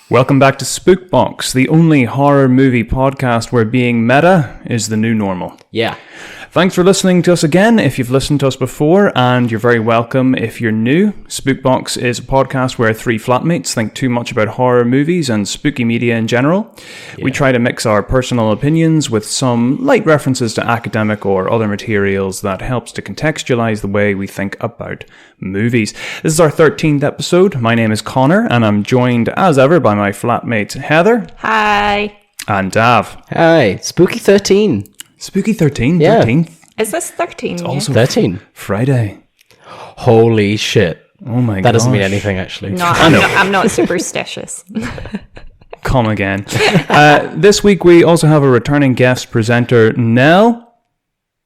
Welcome back to SpookBox, the only horror movie podcast where being meta is the new normal. Yeah. Thanks for listening to us again if you've listened to us before, and you're very welcome if you're new. SpookBox is a podcast where three flatmates think too much about horror movies and spooky media in general. Yeah. We try to mix our personal opinions with some light references to academic or other materials that helps to contextualize the way we think about movies. This is our 13th episode. My name is Connor, and I'm joined as ever by my flatmate Heather. Hi. And Dav. Hi. Spooky 13. Spooky 13? Yeah. 13th? Is this 13? It's also 13. Friday. Holy shit. Oh my god. That doesn't mean anything, actually. No, I'm not superstitious. Come again. This week we also have a returning guest presenter, Nell.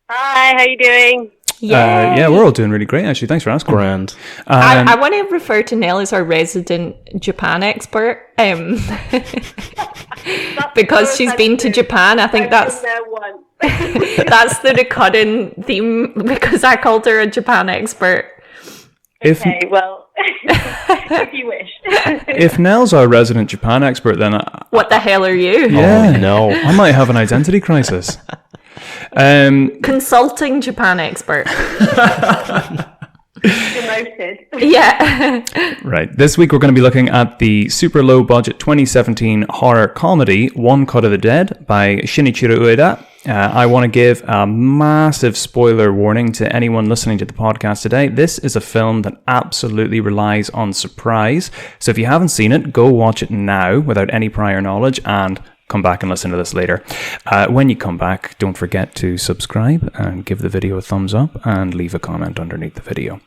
Hi, how you doing? Yeah, we're all doing really great, actually. Thanks for asking. Grand. I want to refer to Nell as our resident Japan expert. Because she's been to Japan. I think that's that's the recurring theme, because I called her a Japan expert. Okay, well, if you wish. If Nell's our resident Japan expert, then What the hell are you? yeah, Oh, no. I might have an identity crisis. Consulting Japan expert. Demoted. Yeah. Right. This week we're going to be looking at the super low budget 2017 horror comedy One Cut of the Dead by Shinichiro Ueda. I want to give a massive spoiler warning to anyone listening to the podcast today. This is a film that absolutely relies on surprise. So if you haven't seen it, go watch it now without any prior knowledge and come back and listen to this later. When you come back, don't forget to subscribe and give the video a thumbs up and leave a comment underneath the video.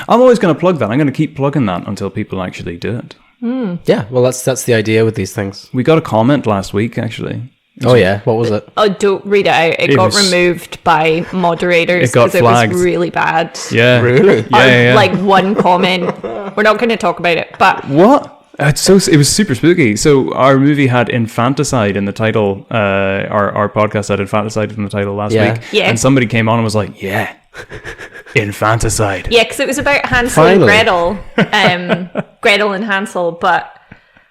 I'm always going to plug that. I'm going to keep plugging that until people actually do it. Yeah, well, that's the idea with these things. We got a comment last week, actually. Oh, yeah. What was it? Oh, don't read it out. It got removed by moderators It got because flagged. it was really bad. Yeah. Really? Yeah. Like one comment. We're not going to talk about it, but What? It was super spooky. So our movie had infanticide in the title. Our podcast had infanticide in the title last week. Yeah. And somebody came on and was like, yeah, infanticide. yeah, because it was about Hansel Finally. and Gretel. Gretel and Hansel, but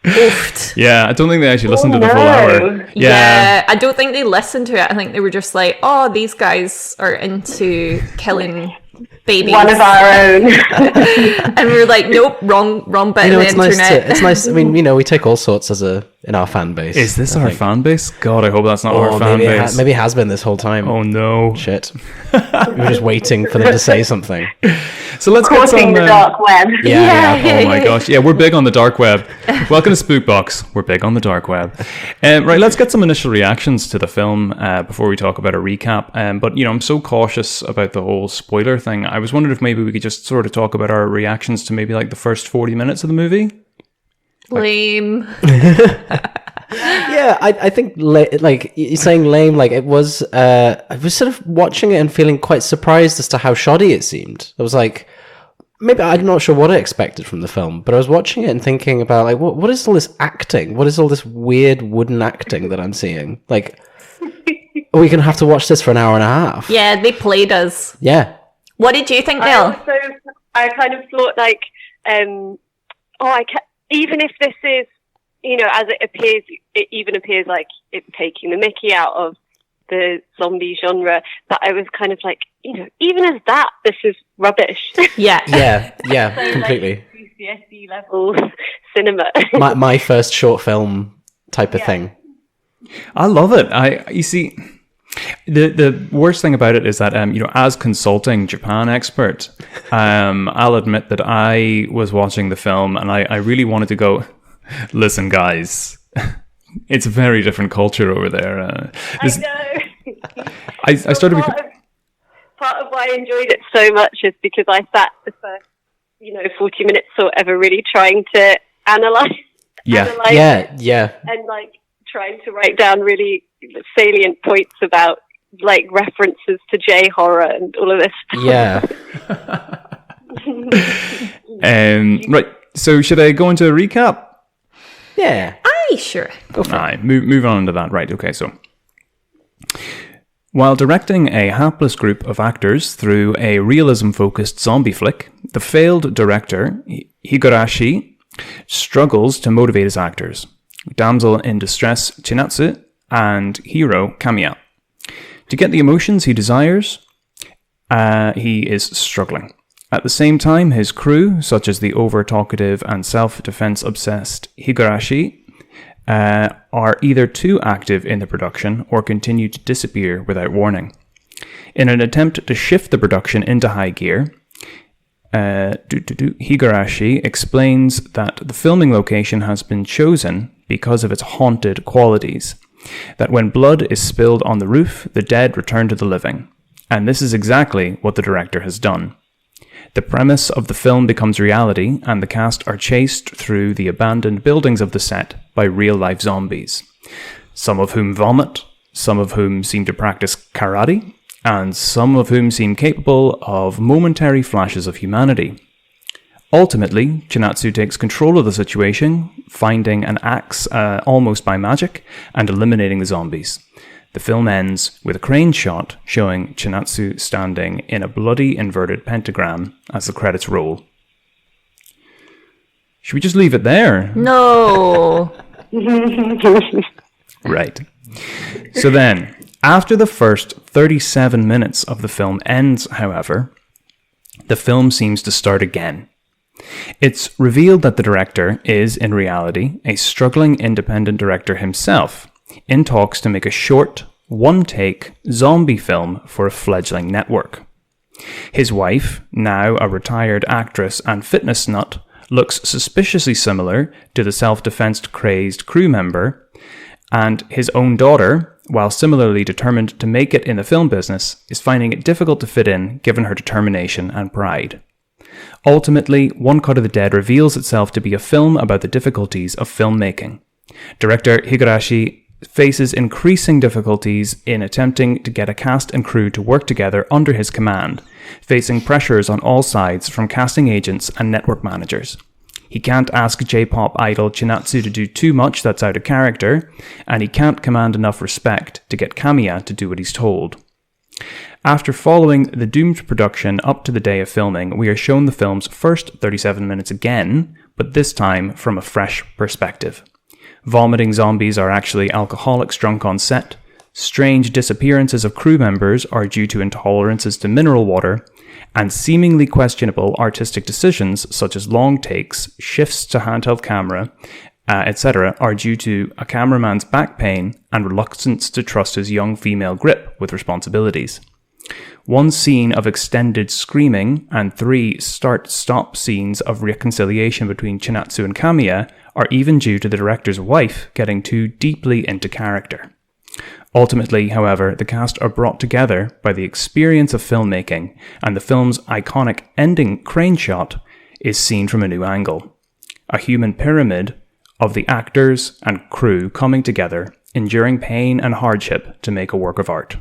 oofed. Yeah, I don't think they actually listened to the full hour. Yeah, I don't think they listened to it. I think they were just like, oh, these guys are into killing babies. One of our own. And we were like, nope, wrong bit of the It's nice internet. it's nice. I mean, we take all sorts in our fan base. Is this I our think. fan base? God, I hope that's not our fan maybe base. maybe it has been this whole time. Oh no. Shit. We were just waiting for them to say something. So let's get Crossing some... the dark web. Yeah. Oh my gosh. Yeah, we're big on the dark web. Welcome to SpookBox. We're big on the dark web. Right, let's get some initial reactions to the film before we talk about a recap. But, I'm so cautious about the whole spoiler thing. I was wondering if maybe we could just sort of talk about our reactions to maybe like the first 40 minutes of the movie. Lame. Yeah, I think like you're saying lame. Like it was. I was sort of watching it and feeling quite surprised as to how shoddy it seemed. I was like, maybe I'm not sure what I expected from the film, but I was watching it and thinking about like, what is all this acting? What is all this weird wooden acting that I'm seeing? Like, are we gonna have to watch this for an hour and a half? Yeah, they played us. Yeah. What did you think, I Neil? kind of thought like, even if this is, as it even appears like it's taking the mickey out of the zombie genre, that I was kind of like, even as that, this is rubbish. Yeah. Yeah, So, completely. Like, GCSE level cinema. My first short film type of thing. I love it. You see, the worst thing about it is that as consulting Japan expert, I'll admit that I was watching the film and I really wanted to go, listen, guys, it's a very different culture over there. I know. I started. Part of why I enjoyed it so much is because I sat the first, 40 minutes or ever really trying to analyze Yeah. and like trying to write down really salient points about like references to J-horror and all of this stuff. Yeah. Right. So should I go into a recap? Yeah. Aye, sure. Go for it. Aye, move on into that. Right. Okay. So, while directing a hapless group of actors through a realism-focused zombie flick, the failed director Higurashi struggles to motivate his actors. damsel in distress Chinatsu, and hero Kamiya. To get the emotions he desires, he is struggling. At the same time, his crew, such as the over-talkative and self-defense obsessed Higurashi, are either too active in the production or continue to disappear without warning. In an attempt to shift the production into high gear, Higurashi explains that the filming location has been chosen because of its haunted qualities, that when blood is spilled on the roof, the dead return to the living. And this is exactly what the director has done. The premise of the film becomes reality, and the cast are chased through the abandoned buildings of the set by real-life zombies, some of whom vomit, some of whom seem to practice karate, and some of whom seem capable of momentary flashes of humanity. Ultimately, Chinatsu takes control of the situation, finding an axe almost by magic, and eliminating the zombies. The film ends with a crane shot showing Chinatsu standing in a bloody inverted pentagram as the credits roll. Should we just leave it there? No. Right. So then, after the first 37 minutes of the film ends, however, the film seems to start again. It's revealed that the director is, in reality, a struggling independent director himself, in talks to make a short, one-take zombie film for a fledgling network. His wife, now a retired actress and fitness nut, looks suspiciously similar to the self-defense crazed crew member, and his own daughter, while similarly determined to make it in the film business, is finding it difficult to fit in given her determination and pride. Ultimately, One Cut of the Dead reveals itself to be a film about the difficulties of filmmaking. Director Higurashi faces increasing difficulties in attempting to get a cast and crew to work together under his command, facing pressures on all sides from casting agents and network managers. He can't ask J-pop idol Chinatsu to do too much that's out of character, and he can't command enough respect to get Kamiya to do what he's told. After following the doomed production up to the day of filming, we are shown the film's first 37 minutes again, but this time from a fresh perspective. Vomiting zombies are actually alcoholics drunk on set. Strange disappearances of crew members are due to intolerances to mineral water, and seemingly questionable artistic decisions such as long takes, shifts to handheld camera, etc. are due to a cameraman's back pain and reluctance to trust his young female grip with responsibilities. One scene of extended screaming and 3 start-stop scenes of reconciliation between Chinatsu and Kamiya are even due to the director's wife getting too deeply into character. Ultimately, however, the cast are brought together by the experience of filmmaking, and the film's iconic ending crane shot is seen from a new angle. A human pyramid of the actors and crew coming together, enduring pain and hardship to make a work of art.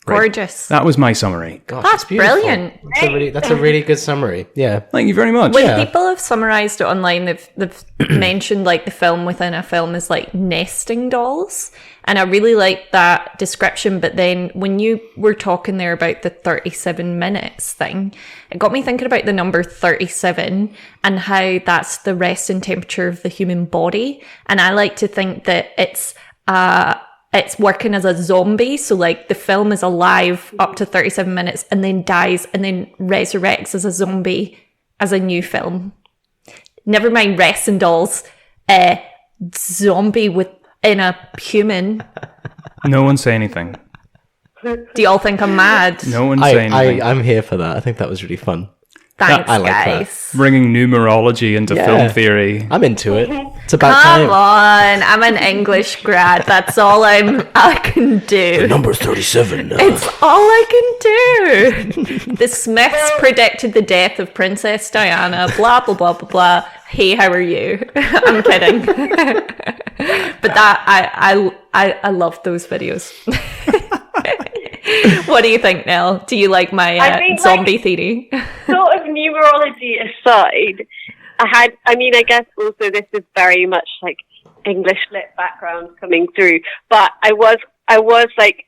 Gorgeous. That was my summary. Gosh, That's it's beautiful. brilliant. That's a really good summary. Yeah. Thank you very much. When Yeah. people have summarized it online, they've mentioned like the film within a film is like nesting dolls. And I really like that description. But then when you were talking there about the 37 minutes thing, it got me thinking about the number 37 and how that's the resting temperature of the human body. And I like to think that it's working as a zombie. So like the film is alive up to 37 minutes and then dies and then resurrects as a zombie as a new film. Never mind resting dolls, zombie within a human. No one say anything. Do you all think I'm mad? No one say anything. I'm here for that. I think that was really fun. Thanks, I like that. guys. Bringing numerology into Yeah. film theory. I'm into it. It's about Come time. on, I'm an English grad. That's all I can do. Number 37. It's all I can do. The Smiths predicted the death of Princess Diana. Blah blah blah blah blah. Hey, how are you? I'm kidding. But that I love those videos. What do you think, Nell? Do you like my zombie theory? Sort of numerology aside, I guess also this is very much like English lit background coming through, but I was like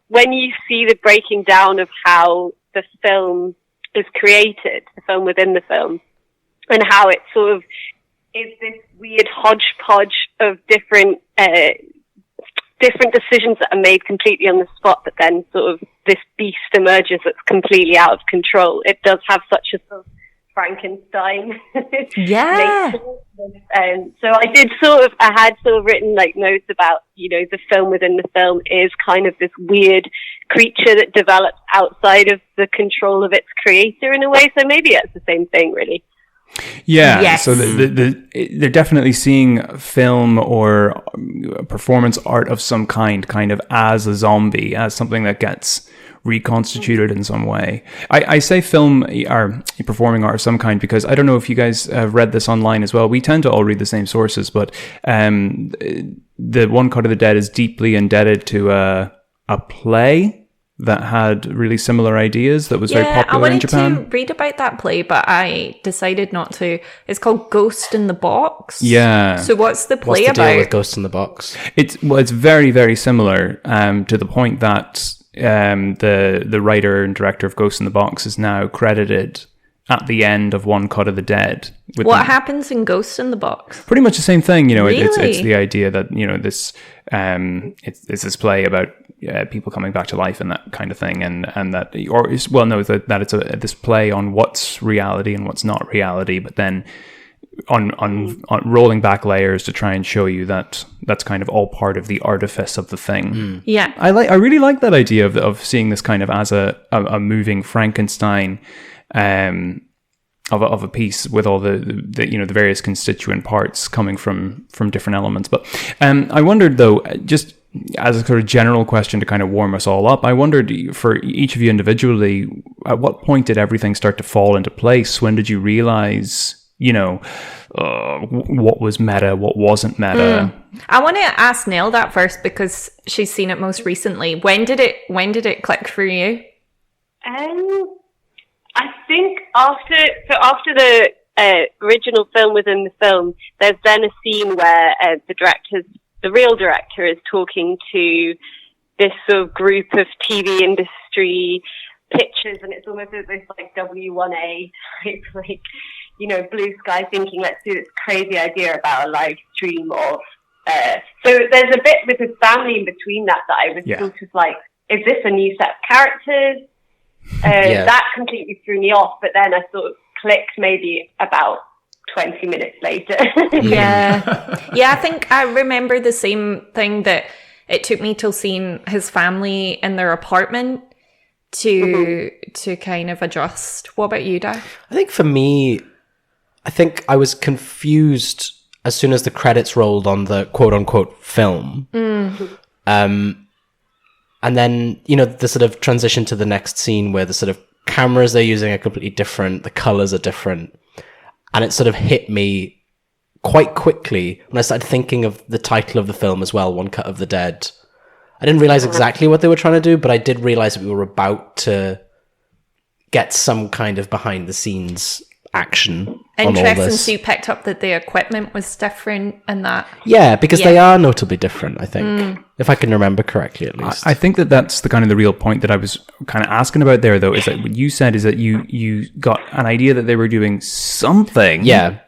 when you see the breaking down of how the film is created, the film within the film, and how it sort of is this weird hodgepodge of different decisions that are made completely on the spot, but then sort of this beast emerges that's completely out of control. It does have such a sort of Frankenstein Yeah. nature. So I had written like notes about, the film within the film is kind of this weird creature that develops outside of the control of its creator in a way. So maybe it's the same thing, really. Yeah, Yes. so they're definitely seeing film or performance art of some kind of as a zombie, as something that gets reconstituted in some way. I say film or performing art of some kind because I don't know if you guys have read this online as well. We tend to all read the same sources, but the One Cut of the Dead is deeply indebted to a play that had really similar ideas that was very popular in Japan. I wanted to read about that play, but I decided not to. It's called Ghost in the Box. Yeah. So what's the play What's the about? deal with Ghost in the Box? It's very, very similar to the point that the writer and director of Ghost in the Box is now credited at the end of One Cut of the Dead. What happens in Ghost in the Box? Pretty much the same thing, It's Really? the idea that this it's this play about people coming back to life and that kind of thing, and that that it's this play on what's reality and what's not reality, but then on rolling back layers to try and show you that that's kind of all part of the artifice of the thing. Yeah. I really like that idea of seeing this kind of as a moving Frankenstein of a piece with all the various constituent parts coming from different elements. But I wondered though, just as a sort of general question to kind of warm us all up, I wondered for each of you individually, at what point did everything start to fall into place? When did you realize, what was meta, what wasn't meta? I want to ask Nell that first because she's seen it most recently. When did it click for you? I think after the original film within the film, there's then a scene where the real director is talking to this sort of group of TV industry pitchers, and it's almost as this like W1A type, like, blue sky thinking, let's do this crazy idea about a live stream of. So there's a bit with his family in between that I was sort of like, is this a new set of characters? That completely threw me off, but then I sort of clicked maybe about 20 minutes later. Yeah. I think I remember the same thing, that it took me till seeing his family in their apartment to kind of adjust. What about you, Dad? I think for me, I was confused as soon as the credits rolled on the quote-unquote film. And then, the sort of transition to the next scene where the sort of cameras they're using are completely different, the colors are different. And it sort of hit me quite quickly when I started thinking of the title of the film as well, One Cut of the Dead. I didn't realize exactly what they were trying to do, but I did realize that we were about to get some kind of behind the scenes action on all Interesting. this. So you picked up that the equipment was different and that. Yeah, because they are notably different, I think. If I can remember correctly, at least. I think that's the real point that I was kind of asking about there, though, is that what you said is that you got an idea that they were doing something. Yeah.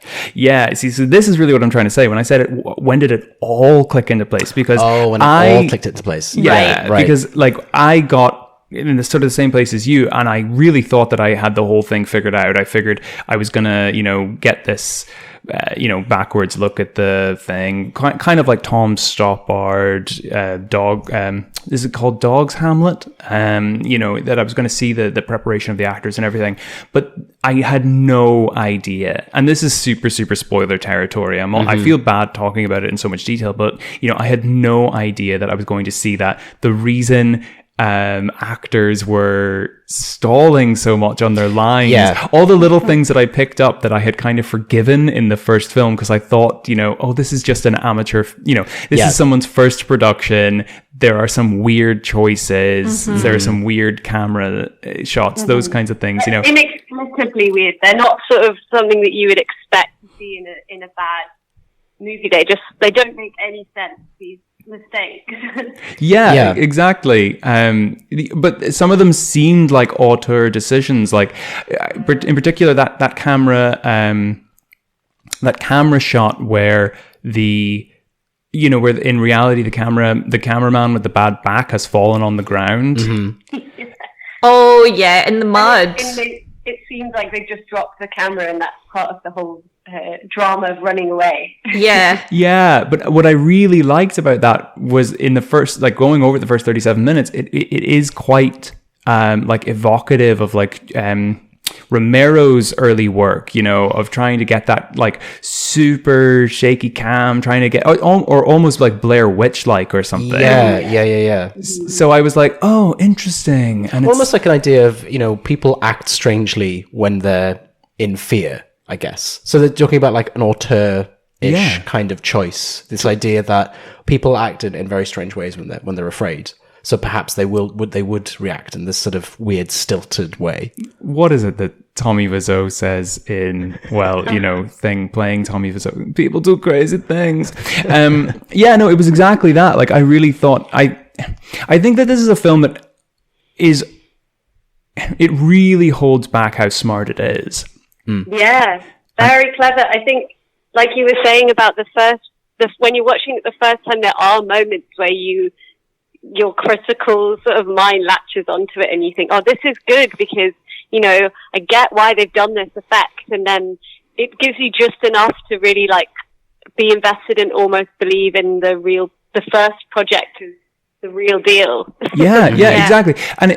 See, so this is really what I'm trying to say. When I said it, when did it all click into place? Because when it all clicked into place. Yeah, Right. because like I got in the sort of the same place as you, and I really thought that I had the whole thing figured out. I figured I was gonna, get this, backwards look at the thing, kind of like Tom Stoppard, dog. Is it called Dog's Hamlet? That I was going to see the preparation of the actors and everything, but I had no idea. And this is super, super spoiler territory. I feel bad talking about it in so much detail, but I had no idea that I was going to see that. The reason actors were stalling so much on their lines. Yeah. All the little things that I picked up that I had kind of forgiven in the first film because I thought, this is just an amateur, this is someone's first production. There are some weird choices. There are some weird camera shots, those kinds of things, Inexplicably weird. They're not sort of something that you would expect to see in a bad movie. They don't make any sense, these mistakes. Yeah, exactly. But some of them seemed like auteur decisions. Like in particular, that camera, that camera shot where where in reality the cameraman with the bad back has fallen on the ground. Oh yeah, in the mud. It seems like they just dropped the camera, and that's part of the whole drama of running away. Yeah. Yeah, but what I really liked about that was in the first, like going over the first 37 minutes, it is quite like evocative of like Romero's early work, of trying to get that like super shaky cam, trying to get, or almost like Blair Witch like or something. Yeah. So I was like, oh, interesting. And Almost like an idea of, people act strangely when they're in fear, I guess. So they're talking about like an auteur-ish kind of choice. This idea that people act in very strange ways when they're afraid. So perhaps they would react in this sort of weird, stilted way. What is it that Tommy Wiseau says in, playing Tommy Wiseau? People do crazy things. It was exactly that. Like, I really thought, I think that this is a film that it really holds back how smart it is. Yeah, very clever. I think, like you were saying about when you're watching it the first time, there are moments where your critical sort of mind latches onto it and you think, oh, this is good because, I get why they've done this effect. And then it gives you just enough to really like be invested and almost believe in the first project is the real deal. Yeah, exactly.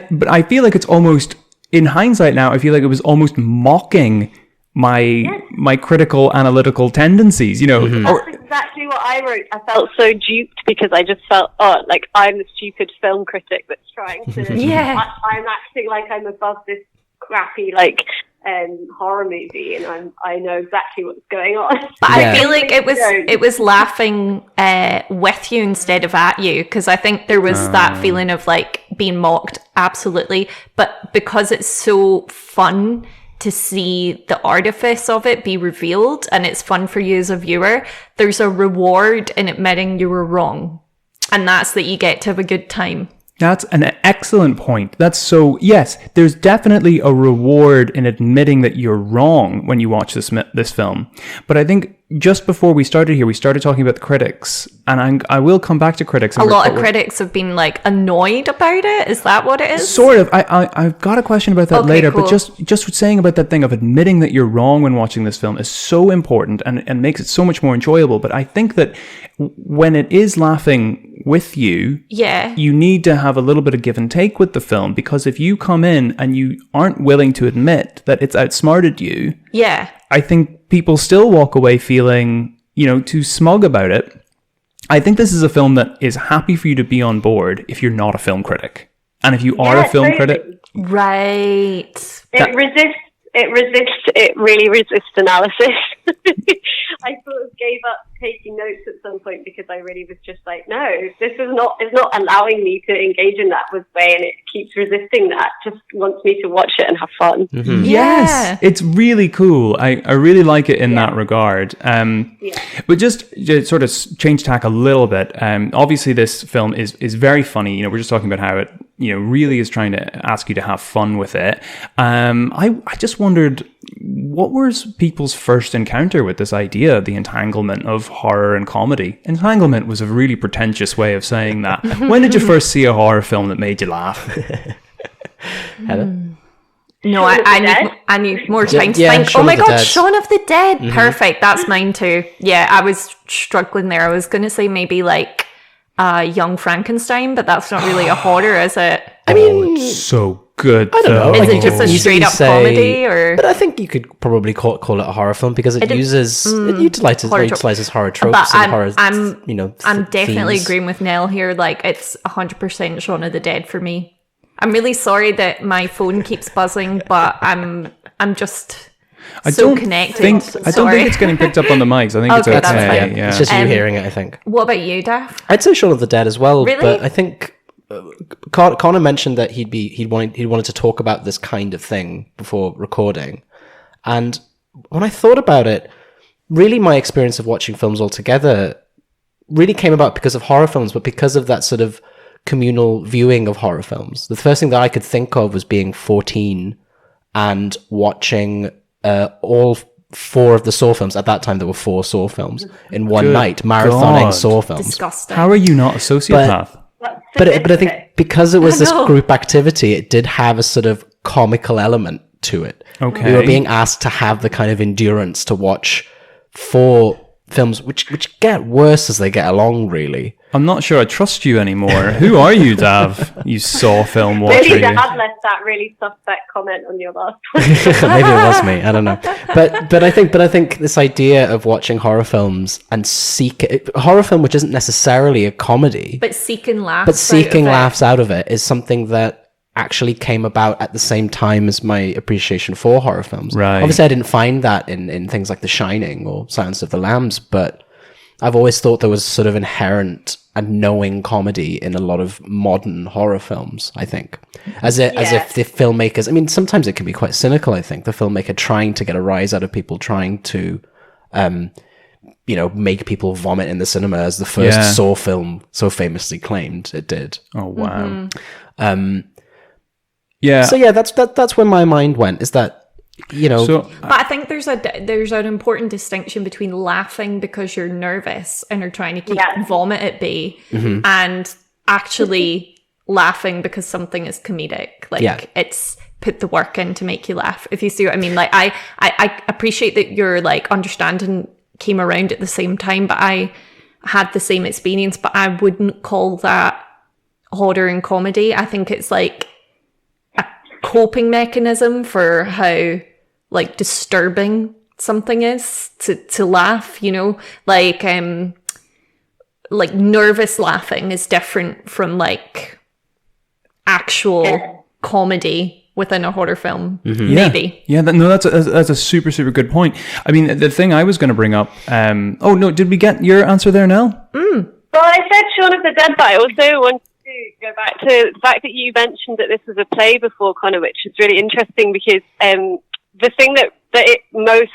But I feel like it's almost, in hindsight now, I feel like it was almost mocking my critical analytical tendencies, That's exactly what I wrote. I felt so duped because I just felt, like I'm the stupid film critic that's trying to. I'm acting like I'm above this crappy horror movie, and I know exactly what's going on. But I feel like it was laughing with you instead of at you, because I think there was that feeling of like being mocked, absolutely, but because it's so fun to see the artifice of it be revealed and it's fun for you as a viewer, there's a reward in admitting you were wrong, and that's that you get to have a good time. That's an excellent point. Yes, there's definitely a reward in admitting that you're wrong when you watch this film. But I think just before we started here, we started talking about the critics, and I will come back to critics. A lot of critics have been like annoyed about it. Is that what it is? Sort of. I've got a question about that later, cool. But just saying about that thing of admitting that you're wrong when watching this film is so important and makes it so much more enjoyable. But I think that when it is laughing with you, you need to have a little bit of give and take with the film, because if you come in and you aren't willing to admit that it's outsmarted you, I think people still walk away feeling, too smug about it. I think this is a film that is happy for you to be on board if you're not a film critic. And if you are a film critic... Right. It really resists analysis. I sort of gave up taking notes at some point because I really was just like, no, this is not allowing me to engage in that way, and it keeps resisting that. Just wants me to watch it and have fun. Mm-hmm. Yes, it's really cool. I really like it in that regard. But just to sort of change tack a little bit, obviously this film is very funny. We're just talking about how it really is trying to ask you to have fun with it. I just wondered, what was people's first encounter with this idea, the entanglement of horror and comedy? Entanglement was a really pretentious way of saying that. When did you first see a horror film that made you laugh? Heather? No, I need more time to think. Oh my God, Shaun of the Dead. Mm-hmm. Perfect. That's mine too. Yeah, I was struggling there. I was going to say maybe like Young Frankenstein, but that's not really a horror, is it? I mean, it's so good. I don't know. Is it just a straight up comedy, or? But I think you could probably call it a horror film because it utilizes horror tropes and horror. I'm definitely themes. agreeing with Nell here. Like, it's 100% Shaun of the Dead for me. I'm really sorry that my phone keeps buzzing, but I'm just connected. I don't think it's getting picked up on the mics. I think it's okay. That's fine. Yeah. It's just you hearing it, I think. What about you, Daff? I'd say Shaun of the Dead as well. Really? But I think Connor mentioned that he wanted to talk about this kind of thing before recording, and when I thought about it, really my experience of watching films altogether really came about because of horror films, but because of that sort of communal viewing of horror films. The first thing that I could think of was being 14 and watching all 4 of the Saw films. At that time, there were 4 Saw films in one Good night, marathoning God. Saw films. Disgusting. How are you not a sociopath? But I think because it was this know. group activity, it did have a sort of comical element to it. Okay. We were being asked to have the kind of endurance to watch 4 films, which get worse as they get along, really. I'm not sure I trust you anymore. Who are you, Dav? You Saw film watcher. Maybe you. Dad left that really suspect comment on your last one. Maybe it was me. I don't know. But I think this idea of watching horror films and horror film, which isn't necessarily a comedy, But seeking laughs. but seeking laughs out of it, is something that actually came about at the same time as my appreciation for horror films. Right. Obviously, I didn't find that in things like The Shining or Silence of the Lambs, but I've always thought there was sort of inherent and knowing comedy in a lot of modern horror films, I think. As if the filmmakers, I mean, sometimes it can be quite cynical, I think. The filmmaker trying to get a rise out of people, trying to, make people vomit in the cinema, as the first Saw film so famously claimed it did. Oh, wow. So yeah, that's where my mind went, is that, So, But I think there's an important distinction between laughing because you're nervous and are trying to keep vomit at bay, and actually laughing because something is comedic. Like it's put the work in to make you laugh. If you see what I mean. Like I appreciate that your like understanding came around at the same time, but I had the same experience. But I wouldn't call that horror and comedy. I think it's like a coping mechanism for how like disturbing something is to laugh, like nervous laughing is different from like actual comedy within a horror film. Maybe. That's a super, super good point. I mean, the thing I was going to bring up, did we get your answer there, Nell? Well, I said Shaun of the Dead, but I also wanted to go back to the fact that you mentioned that this was a play before, Connor, which is really interesting because the thing that it most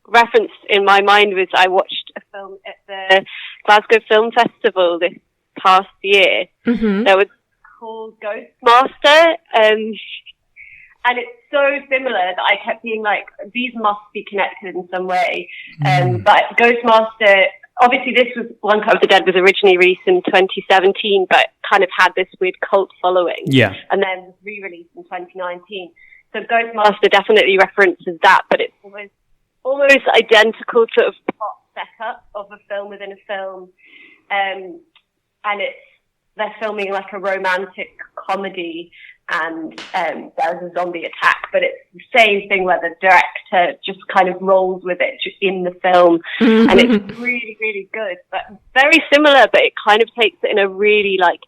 referenced in my mind was I watched a film at the Glasgow Film Festival this past year that was called Ghostmaster, and it's so similar that I kept being like, these must be connected in some way. But Ghostmaster, obviously this was One Cut of the Dead was originally released in 2017, but kind of had this weird cult following. Yeah. And then was re-released in 2019. So Ghostmaster definitely references that, but it's almost identical sort of plot setup of a film within a film. And they're filming like a romantic comedy, and there's a zombie attack, but it's the same thing where the director just kind of rolls with it just in the film, and it's really, really good, but very similar, but it kind of takes it in a really like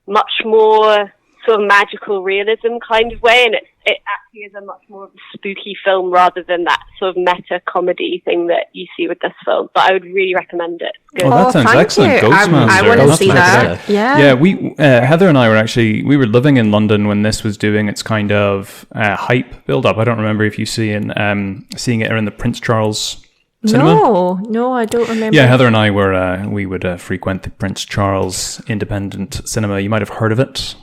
much more sort of magical realism kind of way, and it actually is a much more of a spooky film rather than that sort of meta comedy thing that you see with this film. But I would really recommend it. Good. Oh, that sounds excellent. You. Ghostmaster. I want to see that. Yeah. We Heather and I were living in London when this was doing its kind of hype build up. I don't remember if you seeing it in the Prince Charles cinema. No, I don't remember. Yeah, Heather and I we would frequent the Prince Charles Independent Cinema. You might have heard of it.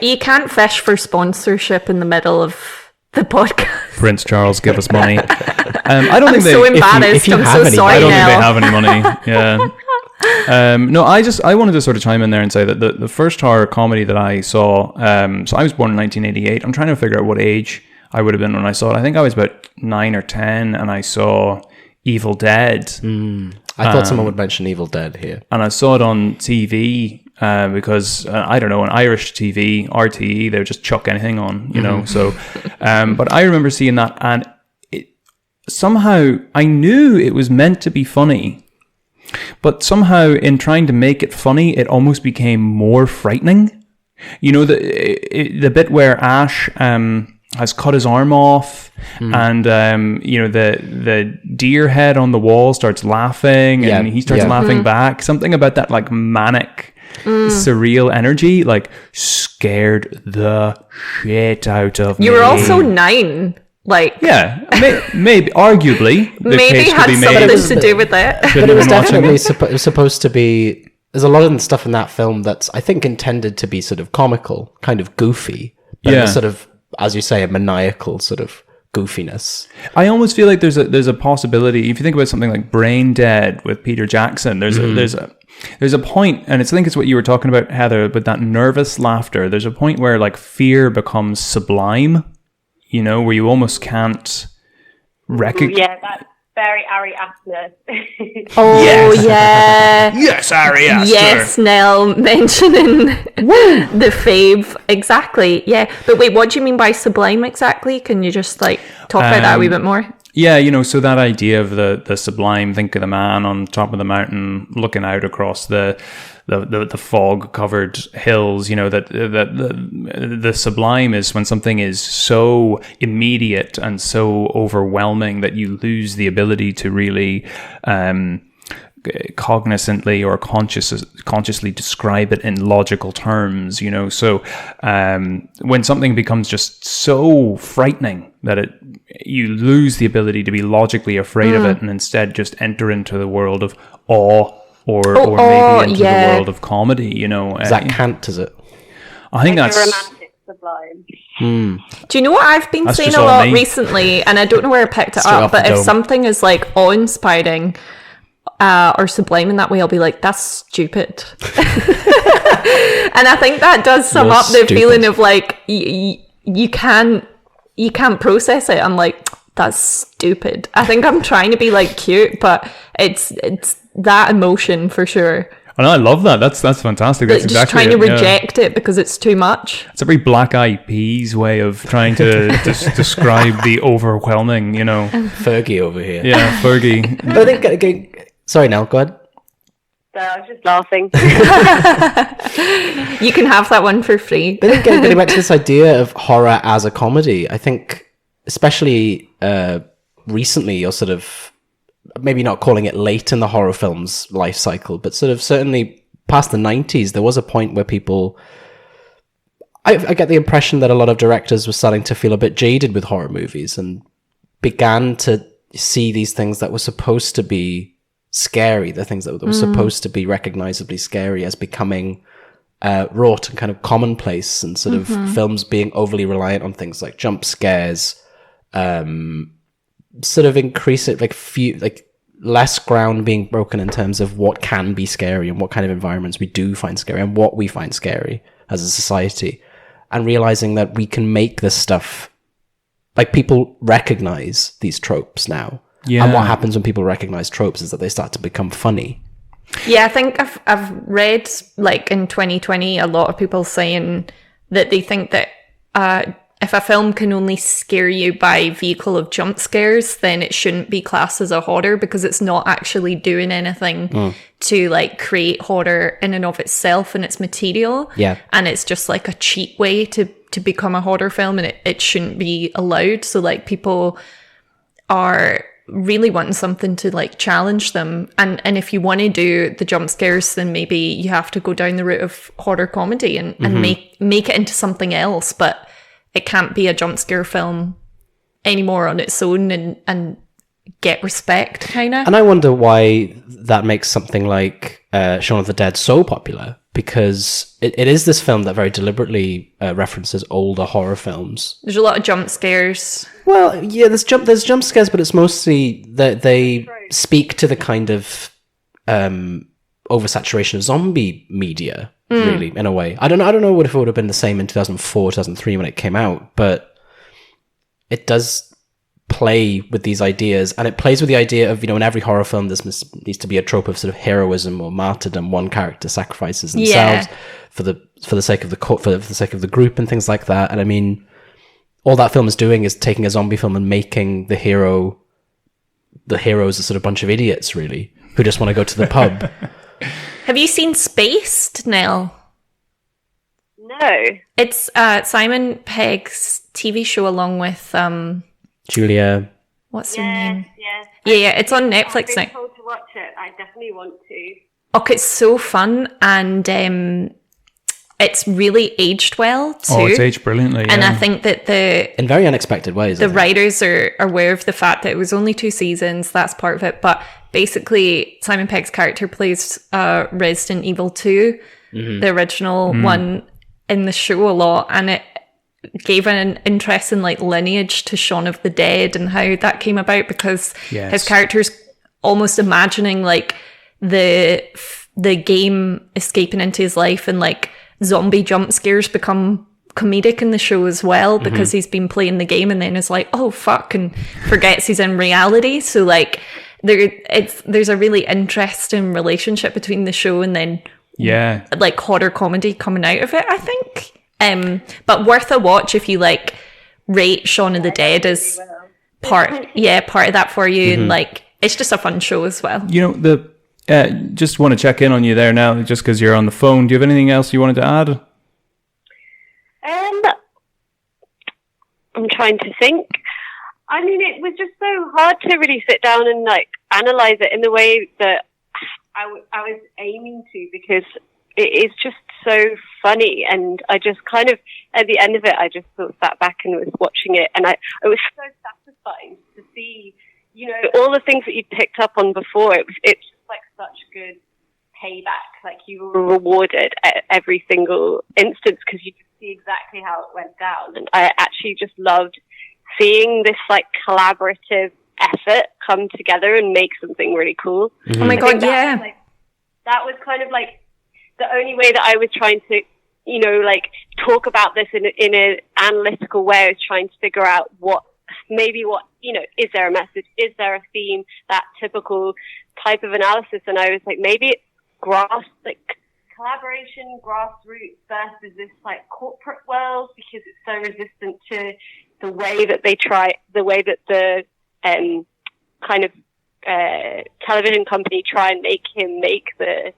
You can't fish for sponsorship in the middle of the podcast. Prince Charles, give us money. I don't think so embarrassed. I'm so sorry. I don't think they have any money. Yeah. I wanted to sort of chime in there and say that the first horror comedy that I saw. So I was born in 1988. I'm trying to figure out what age I would have been when I saw it. I think I was about 9 or 10, and I saw Evil Dead. I thought someone would mention Evil Dead here, and I saw it on TV. Because I don't know, on Irish TV, RTE, they would just chuck anything on, So, but I remember seeing that, and somehow I knew it was meant to be funny, but somehow in trying to make it funny, it almost became more frightening. The bit where Ash has cut his arm off, and the deer head on the wall starts laughing, and he starts laughing back. Something about that like manic. Surreal energy like scared the shit out of me. You were also 9, like maybe arguably the maybe case had could be something made. to do with it. but it was definitely it was supposed to be. There's a lot of stuff in that film that's I think intended to be sort of comical, kind of goofy, but sort of, as you say, a maniacal sort of goofiness. I almost feel like there's a possibility. If you think about something like Brain Dead with Peter Jackson, there's a point, and I think it's what you were talking about, Heather, with that nervous laughter. There's a point where like fear becomes sublime, you know, where you almost can't recognize. Yeah, that's very Ari Aster. Oh, Yes. yeah. Yes, Ari Aster. Yes, Nell, mentioning the fave. Exactly, yeah. But wait, what do you mean by sublime exactly? Can you just, like, talk about that a wee bit more? Yeah, you know, so that idea of the sublime, think of the man on top of the mountain looking out across the fog-covered hills, you know, that the sublime is when something is so immediate and so overwhelming that you lose the ability to really cognizantly or consciously describe it in logical terms, you know. So when something becomes just so frightening that you lose the ability to be logically afraid of it and instead just enter into the world of awe or maybe into the world of comedy, you know. Is that Kant, is it? I think Like that's a romantic sublime. Do you know what I've been That's saying just a all lot me. recently, and I don't know where I picked it Straight up, off the but if dome. something is like awe-inspiring or sublime in that way, I'll be like, that's stupid. And I think that does sum You're up the stupid. feeling of like you can't process it. I'm like, that's stupid. I think I'm trying to be like cute, but it's that emotion for sure. and I love that. That's fantastic. Like, That's just exactly trying to it, yeah. reject it because it's too much. It's a very Black Eyed Peas way of trying to describe the overwhelming, you know. Fergie over here. Yeah, Fergie. But I think, okay, sorry, Nell, go ahead. So I was just laughing. You can have that one for free. But I think getting back to this idea of horror as a comedy, I think especially recently, you're sort of maybe not calling it late in the horror film's life cycle, but sort of certainly past the 90s, there was a point where people... I get the impression that a lot of directors were starting to feel a bit jaded with horror movies and began to see these things that were supposed to be scary, the things that were supposed to be recognizably scary, as becoming wrought and kind of commonplace, and sort of films being overly reliant on things like jump scares, sort of increase it, like less ground being broken in terms of what can be scary and what kind of environments we do find scary and what we find scary as a society, and realizing that we can make this stuff, like people recognize these tropes now. Yeah. And what happens when people recognize tropes is that they start to become funny. Yeah, I think I've read, like, in 2020, a lot of people saying that they think that if a film can only scare you by vehicle of jump scares, then it shouldn't be classed as a horror because it's not actually doing anything to, like, create horror in and of itself and its material. Yeah. And it's just, like, a cheap way to become a horror film, and it shouldn't be allowed. So, like, people are really wanting something to, like, challenge them, and if you want to do the jump scares, then maybe you have to go down the route of horror comedy and make it into something else, but it can't be a jump scare film anymore on its own and get respect, kind of. And I wonder why that makes something like Shaun of the Dead so popular, because it is this film that very deliberately references older horror films. There's a lot of jump scares. Well, yeah, there's jump scares, but it's mostly that they speak to the kind of oversaturation of zombie media, really, in a way. I don't know if it would have been the same in 2004, 2003 when it came out, but it does play with these ideas, and it plays with the idea of, you know, in every horror film, this needs to be a trope of sort of heroism or martyrdom. One character sacrifices themselves for the sake of the sake of the group and things like that. And I mean, all that film is doing is taking a zombie film and making the heroes a sort of bunch of idiots, really, who just want to go to the pub. Have you seen Spaced, Nell? No. It's Simon Pegg's TV show along with Julia. what's her name? Yes. Yeah, it's on Netflix I've now. been told to watch it. I definitely want to. Okay, it's so fun, and it's really aged well too. Oh, it's aged brilliantly. Yeah. And I think that In very unexpected ways. the writers are aware of the fact that it was only 2 seasons. That's part of it. But basically, Simon Pegg's character plays Resident Evil 2, the original one, in the show a lot. And gave an interesting like lineage to Shaun of the Dead and how that came about, because his character's almost imagining like the game escaping into his life, and like zombie jump scares become comedic in the show as well, because he's been playing the game and then is like, oh fuck, and forgets he's in reality. So like there's a really interesting relationship between the show and then like horror comedy coming out of it, I think. But worth a watch if you like rate Shaun of the Dead as part of that for you, and like it's just a fun show as well. You know, just want to check in on you there now, just because you're on the phone. Do you have anything else you wanted to add? I'm trying to think. I mean, it was just so hard to really sit down and like analyze it in the way that I was aiming to, because it is just so funny. And I just kind of, at the end of it, I just sort of sat back and was watching it, and it was so satisfying to see, you know, all the things that you'd picked up on before. It's just like such good payback. Like you were rewarded at every single instance, because you could see exactly how it went down. And I actually just loved seeing this like collaborative effort come together and make something really cool. Oh my god, yeah. That was kind of like the only way that I was trying to, you know, like talk about this in an analytical way. I was trying to figure out what, you know, is there a message? Is there a theme? That typical type of analysis. And I was like, maybe it's collaboration, grassroots versus this like corporate world, because it's so resistant to the way that the kind of television company try and make him make the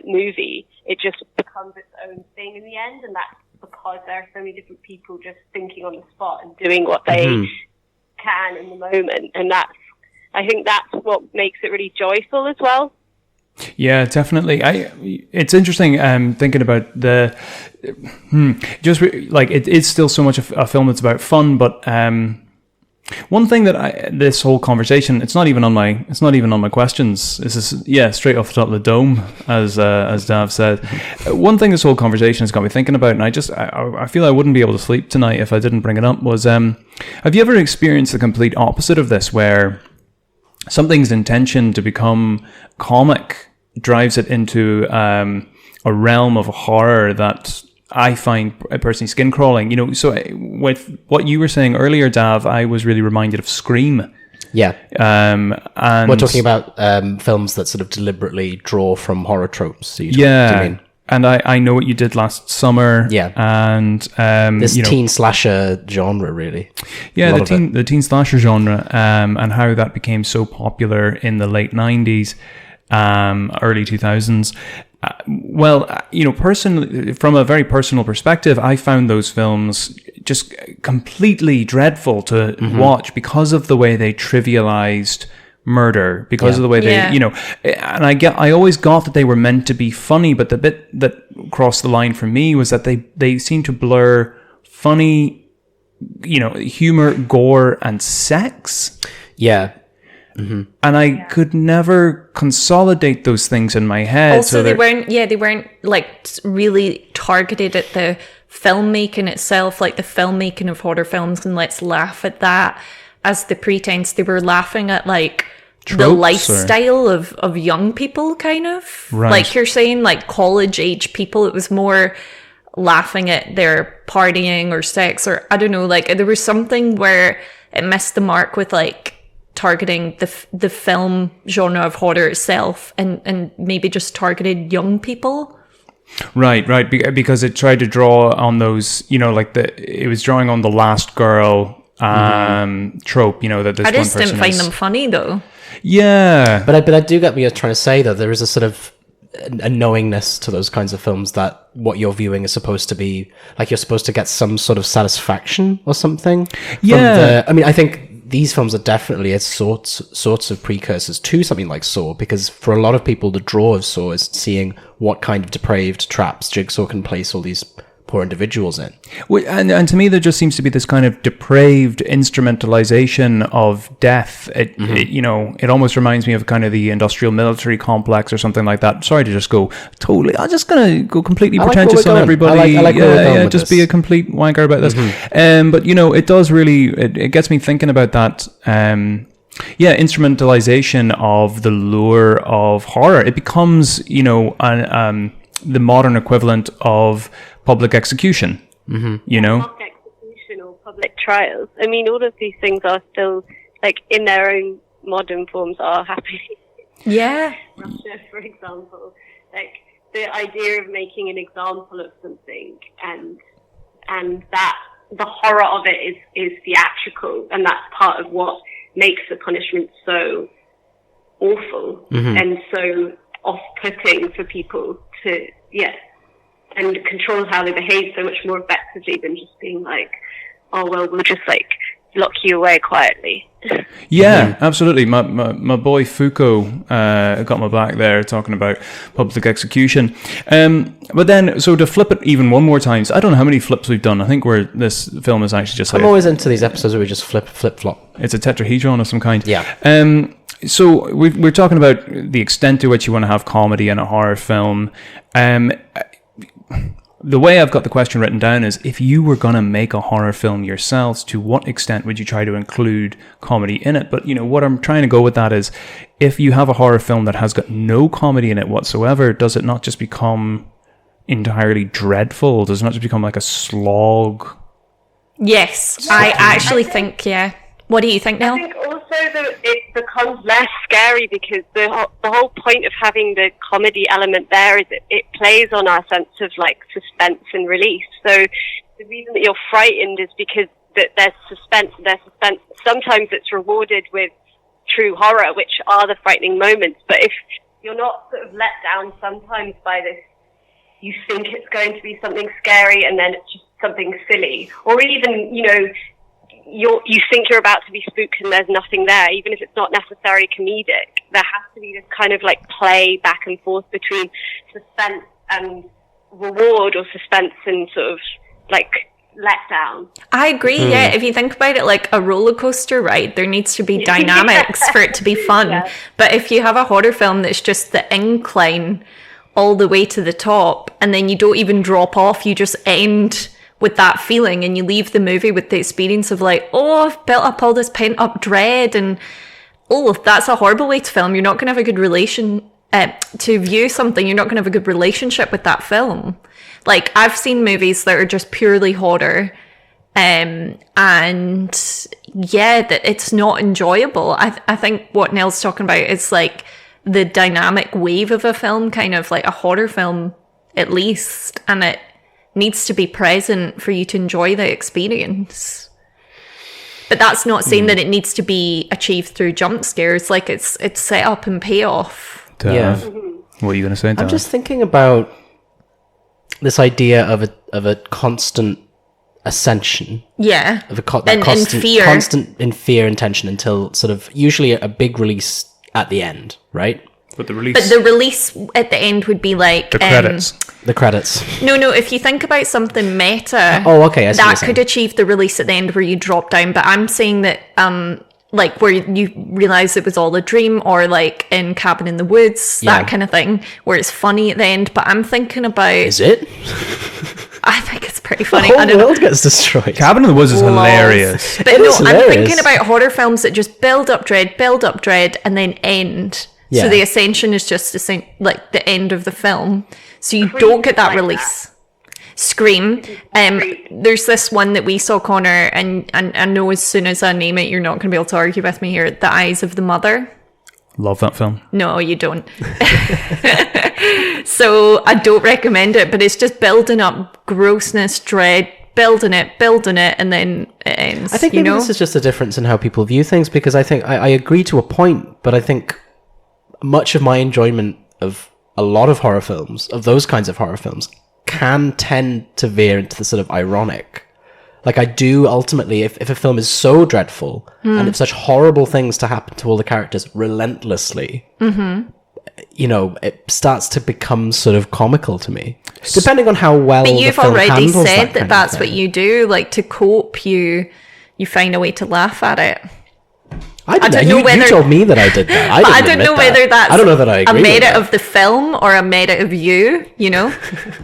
movie. It just becomes its own thing in the end, and that's because there are so many different people just thinking on the spot and doing what they can in the moment. And I think that's what makes it really joyful as well. Yeah, definitely. It's interesting thinking about it is still so much a film that's about fun, but one thing that this whole conversation, it's not even on my questions. This is straight off the top of the dome, as Dav said. One thing this whole conversation has got me thinking about, and I feel I wouldn't be able to sleep tonight if I didn't bring it up, was have you ever experienced the complete opposite of this, where something's intention to become comic drives it into a realm of horror that I find personally skin crawling? You know, so with what you were saying earlier, Dav, I was really reminded of Scream. Yeah. And we're talking about films that sort of deliberately draw from horror tropes. Do you mean? And I know what you did last summer. Yeah. And this teen slasher genre, really. Yeah, the teen slasher genre, and how that became so popular in the late 90s. Early 2000s. Well, you know, personally, from a very personal perspective, I found those films just completely dreadful to watch because of the way they trivialized murder, because of the way they, you know, and I always got that they were meant to be funny, but the bit that crossed the line for me was that they seemed to blur funny, you know, humor, gore, and sex. Yeah. And I could never consolidate those things in my head. Also, they weren't like really targeted at the filmmaking itself, like the filmmaking of horror films, and let's laugh at that as the pretense. They were laughing at like tropes, the lifestyle of young people, kind of. Right. Like you're saying, like college age people. It was more laughing at their partying or sex, or I don't know, like there was something where it missed the mark with like targeting the film genre of horror itself, and maybe just targeted young people. Right, because it tried to draw on those, you know, like it was drawing on the last girl trope, you know, that this I just one person didn't find them funny though. Yeah, but I do get what you're trying to say, though. There is a sort of a knowingness to those kinds of films that what you're viewing is supposed to be like, you're supposed to get some sort of satisfaction or something. Yeah, I mean, I think these films are definitely sorts of precursors to something like Saw, because for a lot of people, the draw of Saw is seeing what kind of depraved traps Jigsaw can place all these poor individuals in. Well, and to me, there just seems to be this kind of depraved instrumentalization of death. It almost reminds me of kind of the industrial military complex or something like that. Sorry to just go totally. I'm just gonna go completely pretentious on everybody. I like where we're going with just this. be a complete wanker about this. But it does really. It gets me thinking about that. Instrumentalization of the lure of horror. It becomes, the modern equivalent of public execution. Public execution or public trials. I mean, all of these things are still, like, in their own modern forms, are happening. Yeah. Russia, for example, like the idea of making an example of something, and that the horror of it is theatrical, and that's part of what makes the punishment so awful and so off-putting for people to, and control how they behave so much more effectively than just being like, oh, well, we'll just, like, lock you away quietly. Yeah, absolutely. My boy Foucault got my back there talking about public execution. But then, so to flip it even one more time, so I don't know how many flips we've done. I think this film is actually just like... I'm always into these episodes where we just flip-flop. It's a tetrahedron of some kind. Yeah. So we're talking about the extent to which you want to have comedy in a horror film. The way I've got the question written down is, if you were going to make a horror film yourselves, to what extent would you try to include comedy in it? But, what I'm trying to go with that is, if you have a horror film that has got no comedy in it whatsoever, does it not just become entirely dreadful? Does it not just become like a slog? Yes, I actually think, yeah. What do you think, Neil? I think also it becomes less scary because the whole point of having the comedy element there is it plays on our sense of, like, suspense and release. So the reason that you're frightened is because there's suspense. Sometimes it's rewarded with true horror, which are the frightening moments. But if you're not sort of let down sometimes by this, you think it's going to be something scary and then it's just something silly, or even, you think you're about to be spooked and there's nothing there, even if it's not necessarily comedic. There has to be this kind of, like, play back and forth between suspense and reward, or suspense and sort of, like, letdown. I agree, yeah. If you think about it like a roller coaster ride, there needs to be dynamics for it to be fun. Yeah. But if you have a horror film that's just the incline all the way to the top, and then you don't even drop off, you just end with that feeling, and you leave the movie with the experience of, like, oh, I've built up all this pent up dread, and that's a horrible way to film. You're not going to have a good to view something. You're not going to have a good relationship with that film. Like, I've seen movies that are just purely horror, and yeah, that it's not enjoyable. I think what Neil's talking about is, like, the dynamic wave of a film, kind of like a horror film at least, and it needs to be present for you to enjoy the experience. But that's not saying that it needs to be achieved through jump scares. Like, it's set up and payoff. Yeah. What are you going to say, Dan? I'm just thinking about this idea of a constant ascension. Yeah. Of constant in fear and tension until sort of usually a big release at the end, right? But the release at the end would be like the credits. The credits. No, if you think about something meta, okay, that could achieve the release at the end where you drop down. But I'm saying that like where you realize it was all a dream, or like in Cabin in the Woods, that kind of thing, where it's funny at the end. But I'm thinking about, is it? I think it's pretty funny. The whole world gets destroyed. Cabin in the Woods is hilarious. But no, I'm thinking about horror films that just build up dread, and then end. Yeah. So the ascension is just like the end of the film. So you don't get that release. That. Scream. There's this one that we saw, Connor, and I know as soon as I name it, you're not going to be able to argue with me here. The Eyes of the Mother. Love that film. No, you don't. So I don't recommend it, but it's just building up grossness, dread, building it, and then it ends. I think maybe this is just a difference in how people view things, because I think I agree to a point, but I think much of my enjoyment of a lot of horror films, of those kinds of horror films, can tend to veer into the sort of ironic. Like, I do ultimately, if a film is so dreadful and if such horrible things to happen to all the characters relentlessly, it starts to become sort of comical to me, depending on how well. But the you've film already handles said that kind of that's thing. what you do. Like, to cope, you find a way to laugh at it. I don't know. know whether- You told me that I did that. But I don't know whether that's I don't know that I a agree with merit that. of the film or a merit of you,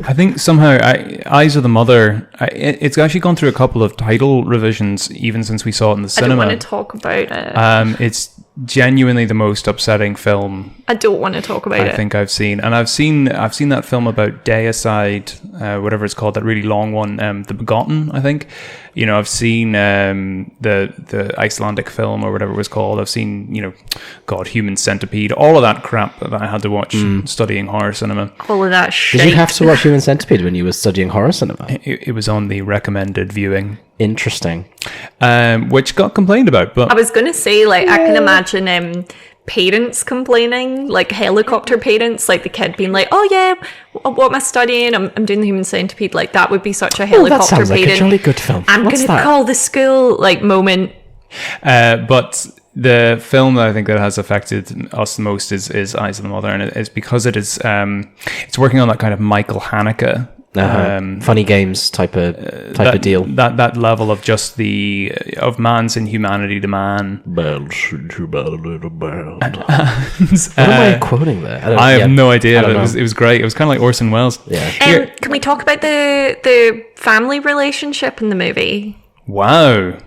I think somehow Eyes of the Mother, it's actually gone through a couple of title revisions even since we saw it in the I don't cinema. want to talk about it. It's genuinely the most upsetting film I don't want to talk about I it. think I've seen. And I've seen that film about Deicide, whatever it's called, that really long one, The Begotten, I think. I've seen the Icelandic film or whatever it was called. I've seen, Human Centipede, all of that crap that I had to watch studying horror cinema. All of that shit. Did you have to watch Human Centipede when you were studying horror cinema? It was on the recommended viewing. Interesting. Which got complained about. But I was going to say, like, I can imagine parents complaining, like helicopter parents, like the kid being like, "Oh yeah, what am I studying? I'm doing the Human Centipede." Like, that would be such a helicopter that sounds parent. like a jolly good film. I'm going to call the school, like, moment. But the film that I think that has affected us the most is Eyes of the Mother, and it's because it is it's working on that kind of Michael Haneke funny games type of deal. That level of just of man's inhumanity to man. What am I quoting there? I have no idea. I don't But it was great. It was kind of like Orson Welles. Yeah. Can we talk about the family relationship in the movie? Wow.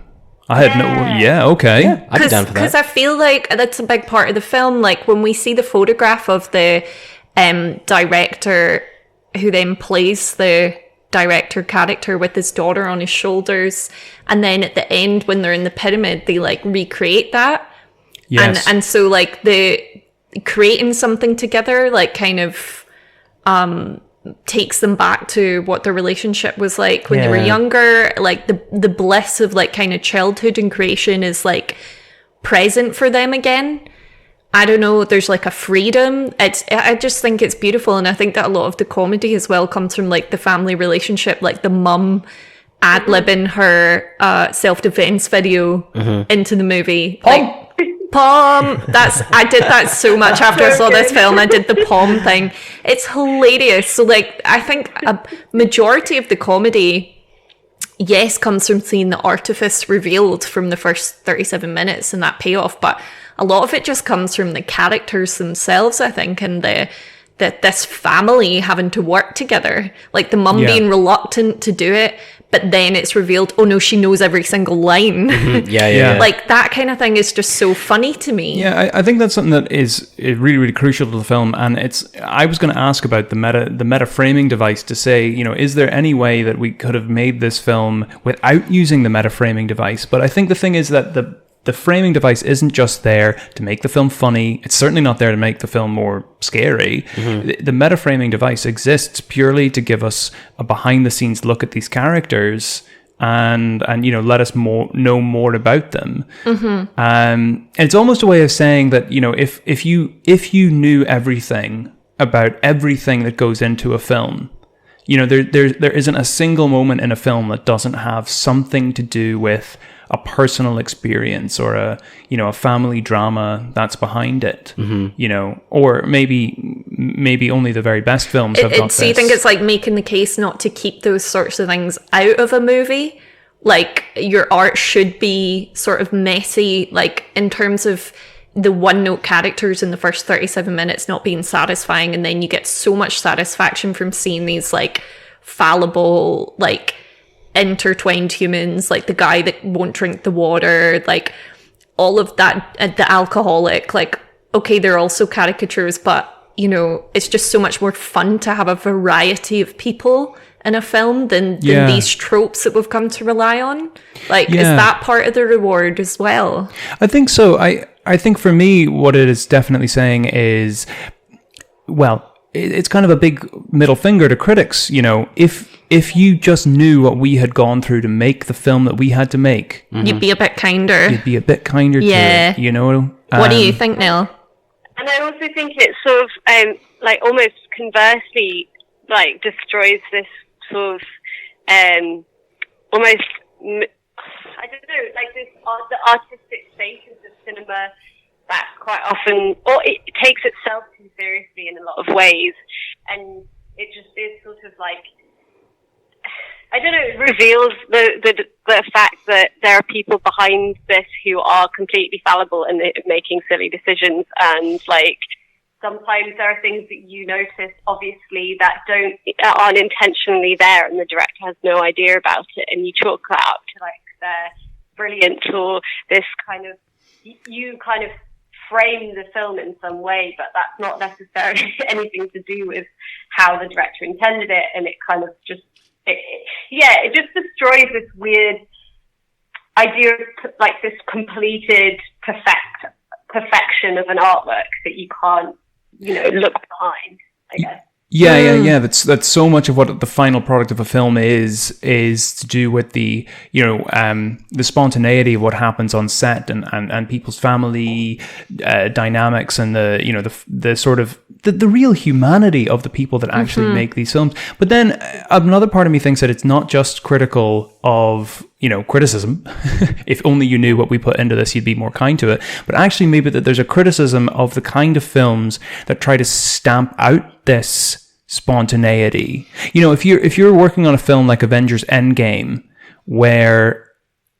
I had no. Yeah. Okay. I'd be down for Because that. I feel like that's a big part of the film. Like, when we see the photograph of the director who then plays the director character with his daughter on his shoulders, and then at the end when they're in the pyramid, they like recreate that. Yes. And so like the creating something together, like, kind of takes them back to what their relationship was like when they were Yeah. younger. Like, the bliss of like kind of childhood and creation is like present for them again. I don't know, there's like a freedom. I just think it's beautiful, and I think that a lot of the comedy as well comes from like the family relationship, like the mum ad-libbing her self-defense video into the movie. Like, Pom! I did that so much after I saw this film. I did the Pom thing. It's hilarious. So like, I think a majority of the comedy, yes, comes from seeing the artifice revealed from the first 37 minutes and that payoff, but a lot of it just comes from the characters themselves, I think, and this family having to work together. Like, the mum being reluctant to do it, but then it's revealed, oh no, she knows every single line. Yeah. Like, that kind of thing is just so funny to me. Yeah, I think that's something that is really, really crucial to the film, and I was going to ask about the meta framing device to say, is there any way that we could have made this film without using the meta framing device? But I think the thing is that the framing device isn't just there to make the film funny. It's certainly not there to make the film more scary. The meta framing device exists purely to give us a behind the scenes look at these characters and let us know more about them. And it's almost a way of saying that if you knew everything about everything that goes into a film, there isn't a single moment in a film that doesn't have something to do with a personal experience or a family drama that's behind it. Or maybe only the very best films have got So you think it's like making the case not to keep those sorts of things out of a movie? Like, your art should be sort of messy, like, in terms of the one-note characters in the first 37 minutes not being satisfying, and then you get so much satisfaction from seeing these, like, fallible, like, intertwined humans, like the guy that won't drink the water, like, all of that, the alcoholic, like, okay, they're also caricatures, but, it's just so much more fun to have a variety of people in a film than these tropes that we've come to rely on. Like, is that part of the reward as well? I think so. I think for me, what it is definitely saying is, well, it's kind of a big middle finger to critics. If you just knew what we had gone through to make the film that we had to make, You'd be a bit kinder. you'd be a bit kinder to it, What do you think, Neil? And I also think it sort of, like, almost conversely, like, destroys this sort of, almost, I don't know, like, the artistic status of cinema, that quite often, or it takes itself too seriously in a lot of ways, and it just is sort of like, I don't know, it reveals the fact that there are people behind this who are completely fallible and making silly decisions, and like sometimes there are things that you notice obviously that aren't intentionally there, and the director has no idea about it, and you chalk that up to like they're brilliant, or this kind of, you kind of frame the film in some way, but that's not necessarily anything to do with how the director intended it, and it kind of just it just destroys this weird idea of like this completed perfection of an artwork that you can't, look behind, I guess. Yeah. That's so much of what the final product of a film is to do with the the spontaneity of what happens on set and people's family dynamics, and the sort of the real humanity of the people that actually make these films. But then another part of me thinks that it's not just critical of criticism. If only you knew what we put into this, you'd be more kind to it. But actually, maybe that there's a criticism of the kind of films that try to stamp out this spontaneity. If you're working on a film like Avengers Endgame, where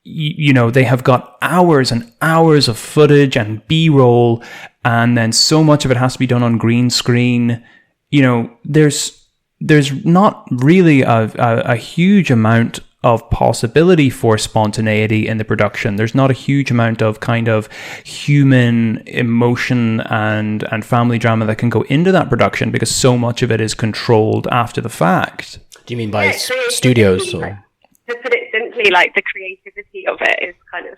they have got hours and hours of footage and B-roll, and then so much of it has to be done on green screen, there's not really a huge amount of possibility for spontaneity in the production. There's not a huge amount of kind of human emotion and family drama that can go into that production, because so much of it is controlled after the fact. Do you mean by studios? Or? To put it simply, like the creativity of it is kind of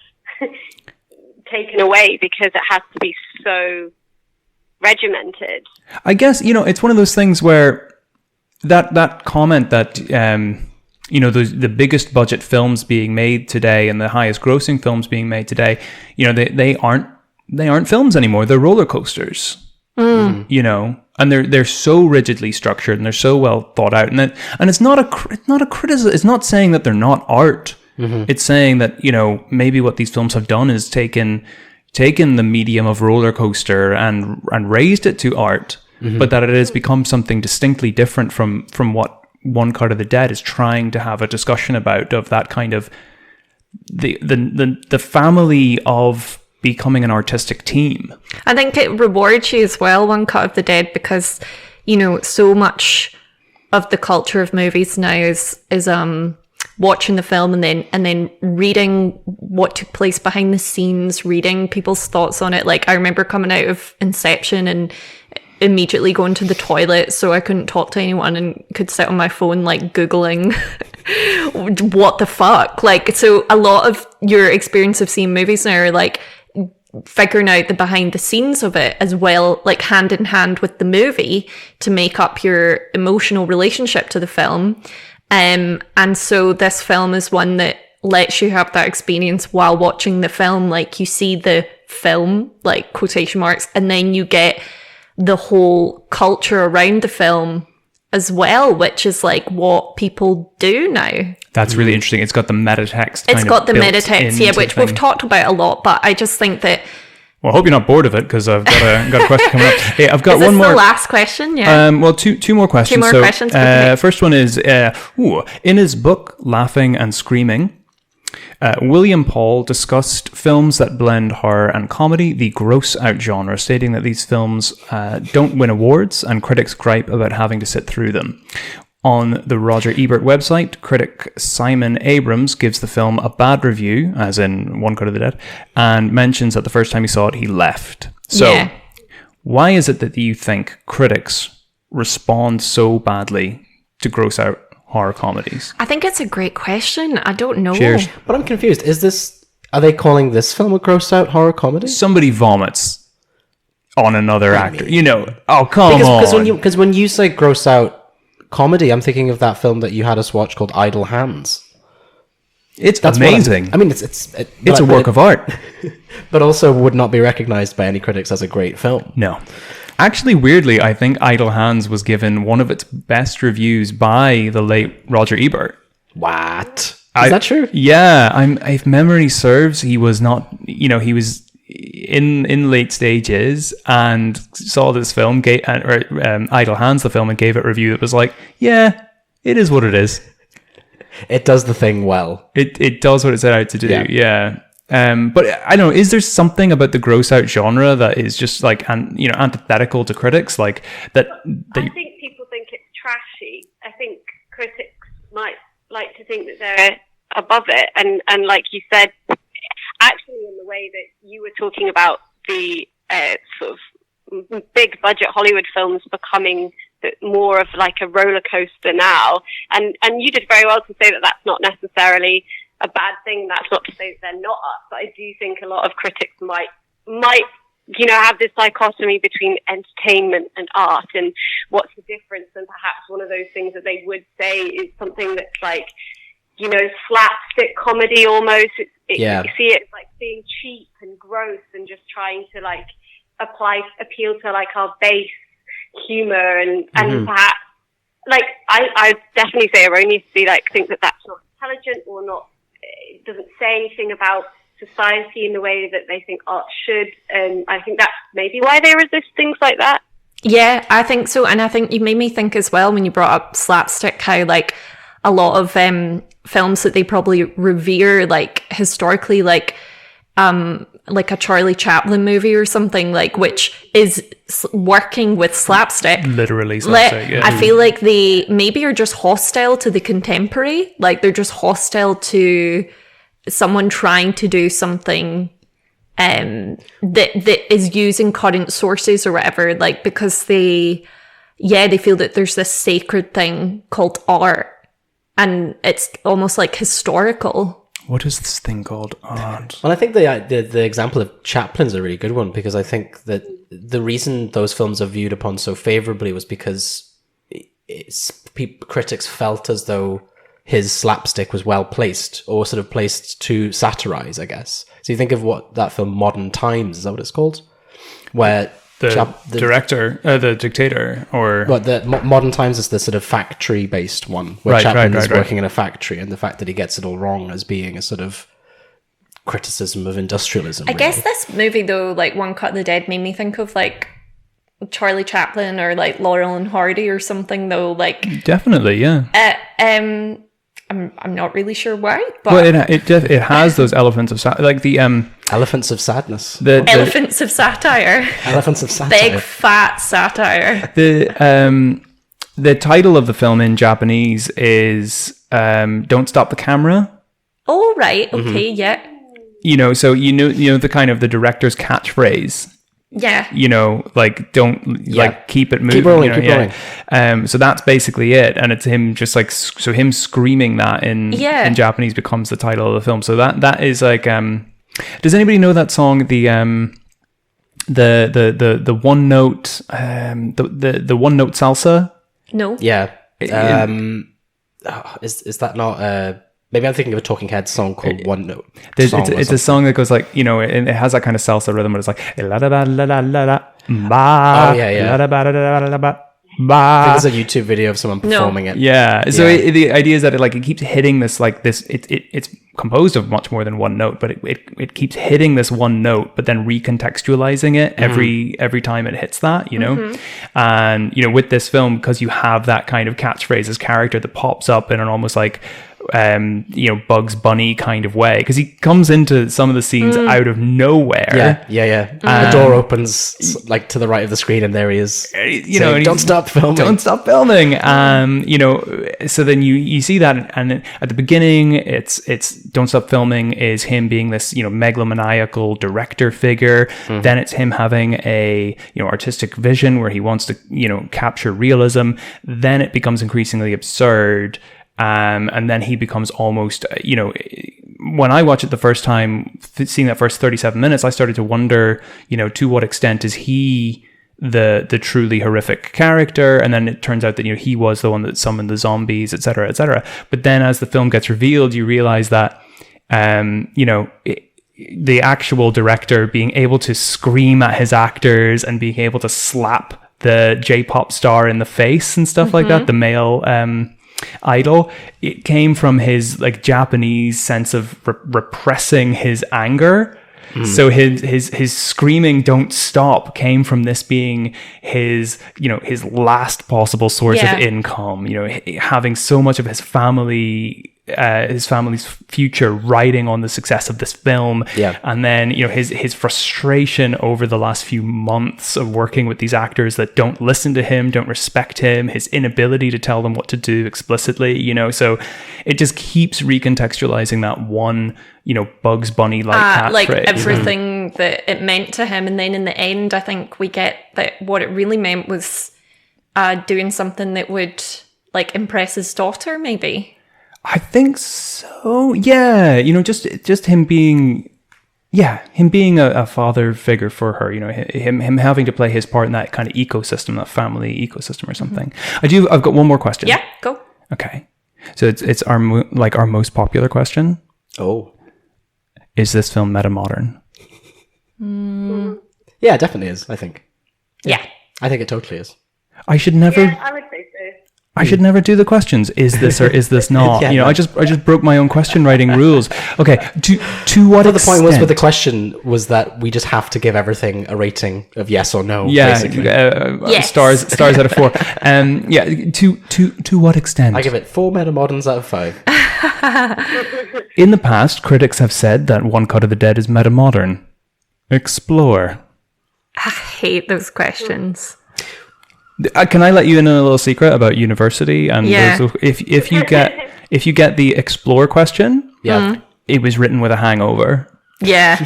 taken away because it has to be so regimented. I guess, it's one of those things where that comment that the biggest budget films being made today and the highest grossing films being made today, they aren't films anymore. They're roller coasters. And they're so rigidly structured, and they're so well thought out. And it's not a criticism. It's not saying that they're not art. It's saying that maybe what these films have done is taken the medium of roller coaster and raised it to art, but that it has become something distinctly different from what One Cut of the Dead is trying to have a discussion about, of that kind of the family of becoming an artistic team. I think it rewards you as well, One Cut of the Dead, because so much of the culture of movies now is watching the film and then reading what took place behind the scenes, reading people's thoughts on it. Like, I remember coming out of Inception and immediately going to the toilet so I couldn't talk to anyone and could sit on my phone like Googling what the fuck. Like, so a lot of your experience of seeing movies now are like figuring out the behind the scenes of it as well, like hand in hand with the movie to make up your emotional relationship to the film. And so this film is one that lets you have that experience while watching the film. Like, you see the film, like quotation marks, and then you get the whole culture around the film as well, which is like what people do now. That's really interesting. It's got the meta text. It's got the meta text, yeah, which we've talked about a lot, but I just think that. Well, I hope you're not bored of it, because I've got a question coming up. Hey, I've got one more. The last question, yeah. Well, two more questions. Two more questions. First one is, in his book Laughing and Screaming, William Paul discussed films that blend horror and comedy, the gross out genre, stating that these films don't win awards and critics gripe about having to sit through them. On the Roger Ebert website, critic Simon Abrams gives the film a bad review, as in One Cut of the Dead, and mentions that the first time he saw it, he left. So, why is it that you think critics respond so badly to gross out horror comedies? I think it's a great question. I don't know. Cheers. But I'm confused. Are they calling this film a gross out horror comedy? Somebody vomits on another actor. Oh, come on. Because when you say gross out comedy, I'm thinking of that film that you had us watch called Idle Hands. That's amazing. It's a work of art. But also would not be recognized by any critics as a great film. No. Actually, weirdly, I think Idle Hands was given one of its best reviews by the late Roger Ebert. What? Is that true? Yeah. If memory serves, he was not, in late stages and saw this film, Idle Hands the film, and gave it a review that was like, yeah, it is what it is. It does the thing well. It does what it set out to do. Yeah. But I don't know, is there something about the gross out genre that is just like, antithetical to critics? Like that. I think people think it's trashy. I think critics might like to think that they're above it. And like you said, actually in the way that you were talking about the sort of big budget Hollywood films becoming more of like a roller coaster now. And you did very well to say that that's not necessarily a bad thing. That's not to say that they're not us, but I do think a lot of critics might have this dichotomy between entertainment and art, and what's the difference. And perhaps one of those things that they would say is something that's like, slapstick comedy almost. You see it like being cheap and gross and just trying to like appeal to like our base humor and perhaps like I definitely say erroneously like think that that's not intelligent or not. It doesn't say anything about society in the way that they think art should, and I think that's maybe why they resist things like that. Yeah, I think so. And I think you made me think as well when you brought up slapstick, how like a lot of films that they probably revere, like historically, like a Charlie Chaplin movie or something, like, which is working with slapstick. Literally slapstick, yeah. I feel like they maybe are just hostile to the contemporary. Like, they're just hostile to someone trying to do something that is using current sources or whatever, like, because they feel that there's this sacred thing called art, and it's almost like historical. What is this thing called? Art. Well, I think the example of Chaplin's a really good one, because I think that the reason those films are viewed upon so favorably was because critics felt as though his slapstick was well placed, or sort of placed to satirize, I guess. So you think of what that film Modern Times, is that what it's called? Where the director, the dictator, or... But Modern Times is the sort of factory-based one, where Chaplin is working in a factory, and the fact that he gets it all wrong as being a sort of criticism of industrialism. I guess this movie, though, like One Cut of the Dead, made me think of, like, Charlie Chaplin or, like, Laurel and Hardy or something, though, like... Definitely, yeah. I'm not really sure why, but... Well, it has those elephants of... like the... Elephants of sadness. Elephants of satire. Elephants of satire. Big fat satire. The title of the film in Japanese is Don't Stop the Camera. Oh, right. Okay, yeah. So the kind of the director's catchphrase. Yeah. Like, don't, like, keep it moving. Keep rolling, keep rolling. So that's basically it. And it's him just like, so him screaming that in Japanese becomes the title of the film. So that is like, does anybody know that song? The one note, the one note salsa? No. Yeah. Is that not, maybe I'm thinking of a Talking Heads song called One Note. It's a song that goes like, it has that kind of salsa rhythm, but it's like la da ba la la la la ba. Oh yeah. La da ba da da da ba. I think there's a YouTube video of someone performing it. Yeah. So the idea is that it keeps hitting this like this. It's composed of much more than one note, but it keeps hitting this one note, but then recontextualizing it every time it hits that. And with this film, because you have that kind of catchphrases character that pops up in an almost like Bugs Bunny kind of way, because he comes into some of the scenes out of nowhere. Yeah. The door opens like to the right of the screen, and there he is. Saying, don't stop filming. Don't stop filming. So then you see that, and at the beginning, it's don't stop filming is him being this megalomaniacal director figure. Then it's him having a artistic vision where he wants to capture realism. Then it becomes increasingly absurd. And then he becomes almost, when I watched it the first time, seeing that first 37 minutes, I started to wonder, to what extent is he the truly horrific character? And then it turns out that, he was the one that summoned the zombies, et cetera, et cetera. But then as the film gets revealed, you realize that, the actual director being able to scream at his actors and being able to slap the J-pop star in the face and stuff like that, the male, idol, it came from his like Japanese sense of repressing his anger So his screaming "Don't stop" came from this being his last possible source of income. Having so much of his family's future riding on the success of this film. Yeah. And then, his frustration over the last few months of working with these actors that don't listen to him, don't respect him, his inability to tell them what to do explicitly, so it just keeps recontextualizing that one, Bugs Bunny like catchphrase. Like everything that it meant to him. And then in the end, I think we get that what it really meant was doing something that would like impress his daughter, maybe. I think so. Yeah, just him being, a father figure for her. Him having to play his part in that kind of ecosystem, that family ecosystem or something. I've got one more question. Yeah, go. Okay, so it's our most popular question. Oh, is this film meta modern? Yeah, it definitely is. I think. Yeah, I think it totally is. I should never. Yeah, I would say so. I should never do the questions. Is this or is this not? Yeah, I just broke my own question writing rules. Okay, to what extent? The point was with the question was that we just have to give everything a rating of yes or no. Yeah, basically. Yes. stars out of 4. To what extent? I give it 4 metamoderns out of 5. In the past, critics have said that One Cut of the Dead is metamodern. Explore. I hate those questions. Can I let you in on a little secret about university? And if you get the explore question, it was written with a hangover. Yeah. Or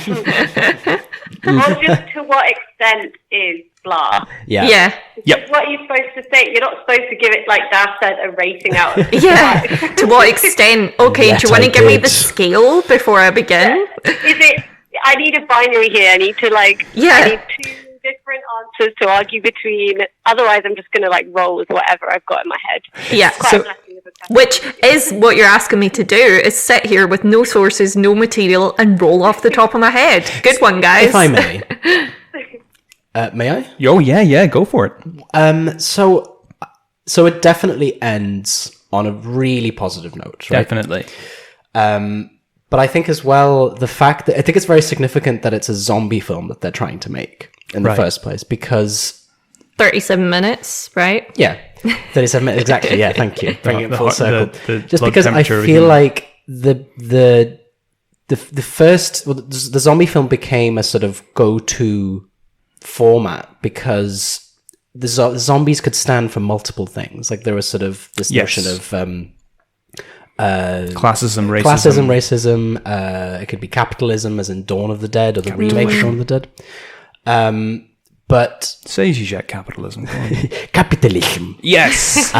just to what extent is blah? Yeah. Yeah. Yep. What are you supposed to say? You're not supposed to give it, like Dash said, a rating out of 5. Yeah. To what extent? Okay, Yes, do you want I to give me did. the scale before I begin? Is it? I need a binary here. I need to I need 2 different answers to argue between. Otherwise, I'm just going to roll with whatever I've got in my head. Yeah. Quite messy of a question. Which is what you're asking me to do, is sit here with no sources, no material, and roll off the top of my head. Good one, guys. If I may. May I? Oh, yeah, go for it. So it definitely ends on a really positive note, right? Definitely. But I think as well, the fact that I think it's very significant that it's a zombie film that they're trying to make in the first place, because 37 minutes, right? yeah, 37 minutes exactly. Yeah, thank you. Bringing it full circle. the Just blood because I temperature feel was- like the first the zombie film became a sort of go-to format because the zombies could stand for multiple things. Like there was sort of this Yes. notion of Classism, racism. It could be capitalism, as in Dawn of the Dead, or the remake of Dawn of the Dead. But Zizek capitalism. Go on. capitalism. Yes.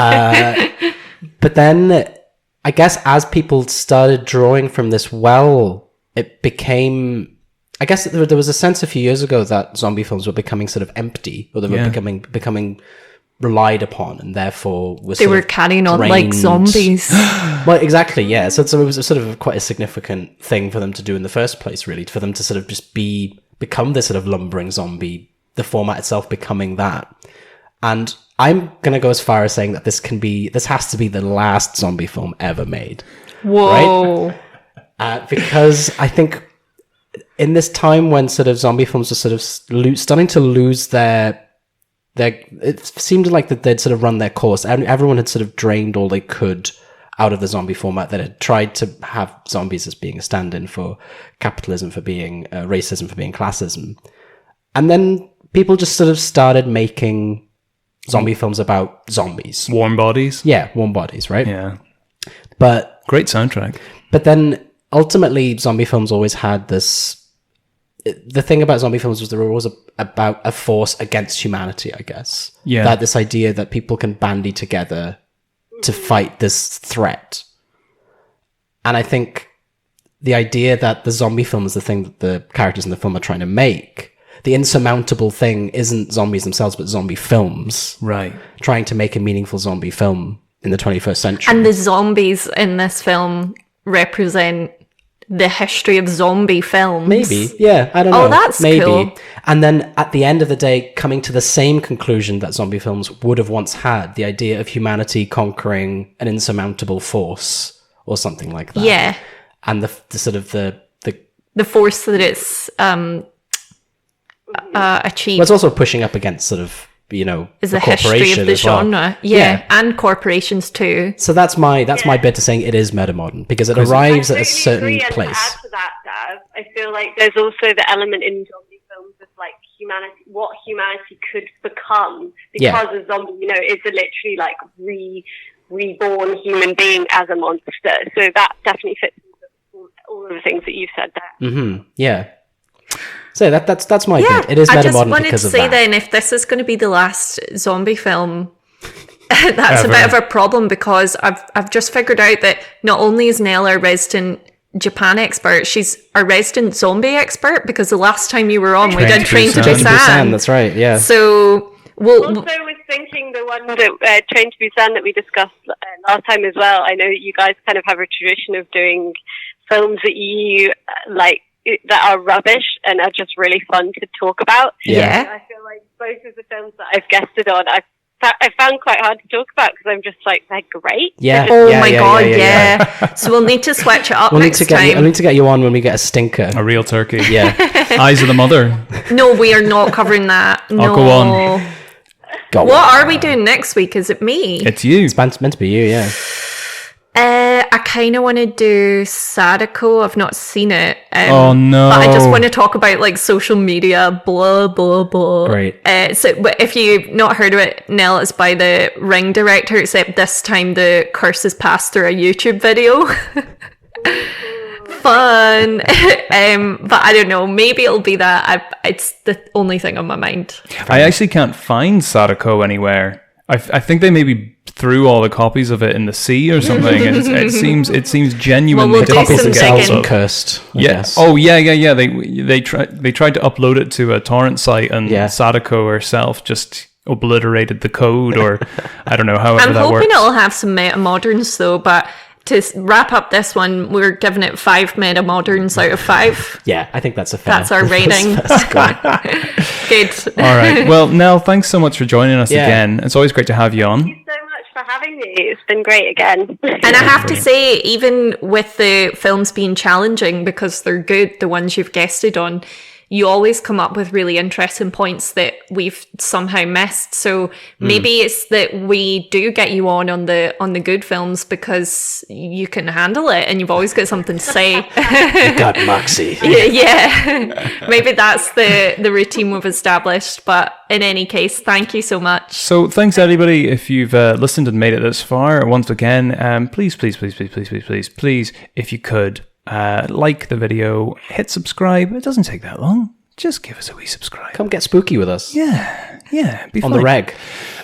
But then, I guess, as people started drawing from this well, it became. I guess there was a sense a few years ago that zombie films were becoming sort of empty, or they were becoming relied upon, and therefore They were carrying on like zombies. Well, exactly, yeah. So it was sort of quite a significant thing for them to do in the first place, really, for them to sort of just become this sort of lumbering zombie, the format itself becoming that. And I'm going to go as far as saying that this has to be the last zombie film ever made. Whoa. Right? Because I think in this time when sort of zombie films are sort of starting to lose it seemed like that they'd sort of run their course. Everyone had sort of drained all they could out of the zombie format, that had tried to have zombies as being a stand-in for capitalism, for being racism, for being classism. And then people just sort of started making zombie films about zombies. Warm bodies. Yeah, warm bodies, right? Yeah. But Great soundtrack. But then ultimately, zombie films always had this. The thing about zombie films was they were always about a force against humanity, I guess. Yeah. That this idea that people can bandy together to fight this threat. And I think the idea that the zombie film is the thing that the characters in the film are trying to make, the insurmountable thing isn't zombies themselves, but zombie films. Right. Trying to make a meaningful zombie film in the 21st century. And the zombies in this film represent the history of zombie films. Maybe, yeah, I don't know. Oh, that's maybe. cool. And then at the end of the day, coming to the same conclusion that zombie films would have once had, the idea of humanity conquering an insurmountable force or something like that. Yeah. And the sort of the the force that it's achieved. Well, it's also pushing up against sort of, is the the history corporation of the as well. genre. Yeah. And corporations too. So that's my bit to saying it is metamodern, because it arrives at a certain agree, place. And to add to that, Dave, I feel like there's also the element in zombie films of like humanity, what humanity could become because a zombie, is a literally like reborn human being as a monster. So that definitely fits into all of the things that you've said there. Mm-hmm. Yeah. So that's my bit. It is I just metamodern wanted because to of say that. then, if this is going to be the last zombie film, that's a bit of a problem, because I've just figured out that not only is Nell our resident Japan expert, she's our resident zombie expert, because the last time you were on, we did Train to Busan. That's right. Yeah. So Also, was thinking the one that Train to Busan that we discussed last time as well. I know that you guys kind of have a tradition of doing films that you like that are rubbish and are just really fun to talk about. Yeah. And I feel like both of the films that I've guested on, I found quite hard to talk about because I'm just like, they're great. Yeah. Oh yeah, my yeah, god, yeah. So we'll need to switch it up We'll need next to get time. I need to get you on when we get a stinker. A real turkey. Yeah. Eyes of the Mother. No, we are not covering that. No. Go on. Go What on. are we doing next week? Is it me? It's you. It's meant to be you, yeah. I kind of want to do Sadako. I've not seen it. Oh, no. But I just want to talk about like social media, blah, blah, blah. Right. But if you've not heard of it, Nell, it's by the Ring director, except this time the curse is passed through a YouTube video. Fun. But I don't know. Maybe it'll be that. It's the only thing on my mind. I actually can't find Sadako anywhere. I think they maybe threw all the copies of it in the sea or something. And it seems genuinely Well, we'll do difficult some to get digging. hold of. Cursed, I Yeah. guess. Oh yeah. They tried to upload it to a torrent site, and Yeah. Sadako herself just obliterated the code, or I don't know how I'm that hoping works. it'll have some meta moderns though, but to wrap up this one, we're giving it 5 meta moderns out of 5. Yeah, I think that's a fair. That's our rating. Good. All right. Well, Nell, thanks so much for joining us Yeah. again. It's always great to have you on. Thank you so much for having me. It's been great again. And I have to say, even with the films being challenging because they're good, the ones you've guested on, you always come up with really interesting points that we've somehow missed. So maybe it's that we do get you on the good films because you can handle it and you've always got something to say. Got Moxie. Yeah. Maybe that's the routine we've established. But in any case, thank you so much. So thanks everybody if you've listened and made it this far. Once again, please, if you could, like the video, hit subscribe. It doesn't take that long. Just give us a wee subscribe. Come get spooky with us. Yeah, be On fun. the reg.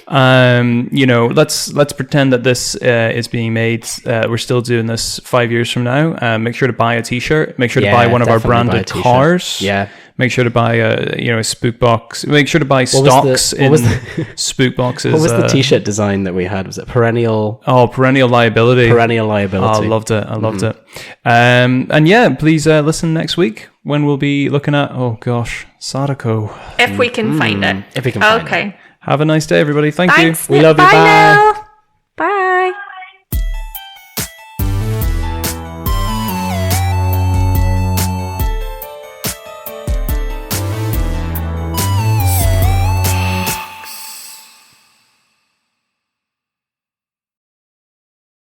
Let's pretend that this is being made. We're still doing this 5 years from now. Make sure to buy a t-shirt. Make sure to buy one of our definitely buy a branded t-shirt. cars. Yeah. Make sure to buy a SpookBox. Make sure to buy stocks in SpookBoxes. What was the t-shirt design that we had? Was it perennial liability? liability? Oh, I loved it. And yeah, please listen next week when we'll be looking at, Sadako. If we can find it. If we can find it. Okay. Have a nice day, everybody. Thank you. Thanks. We love you. Bye Bye. now.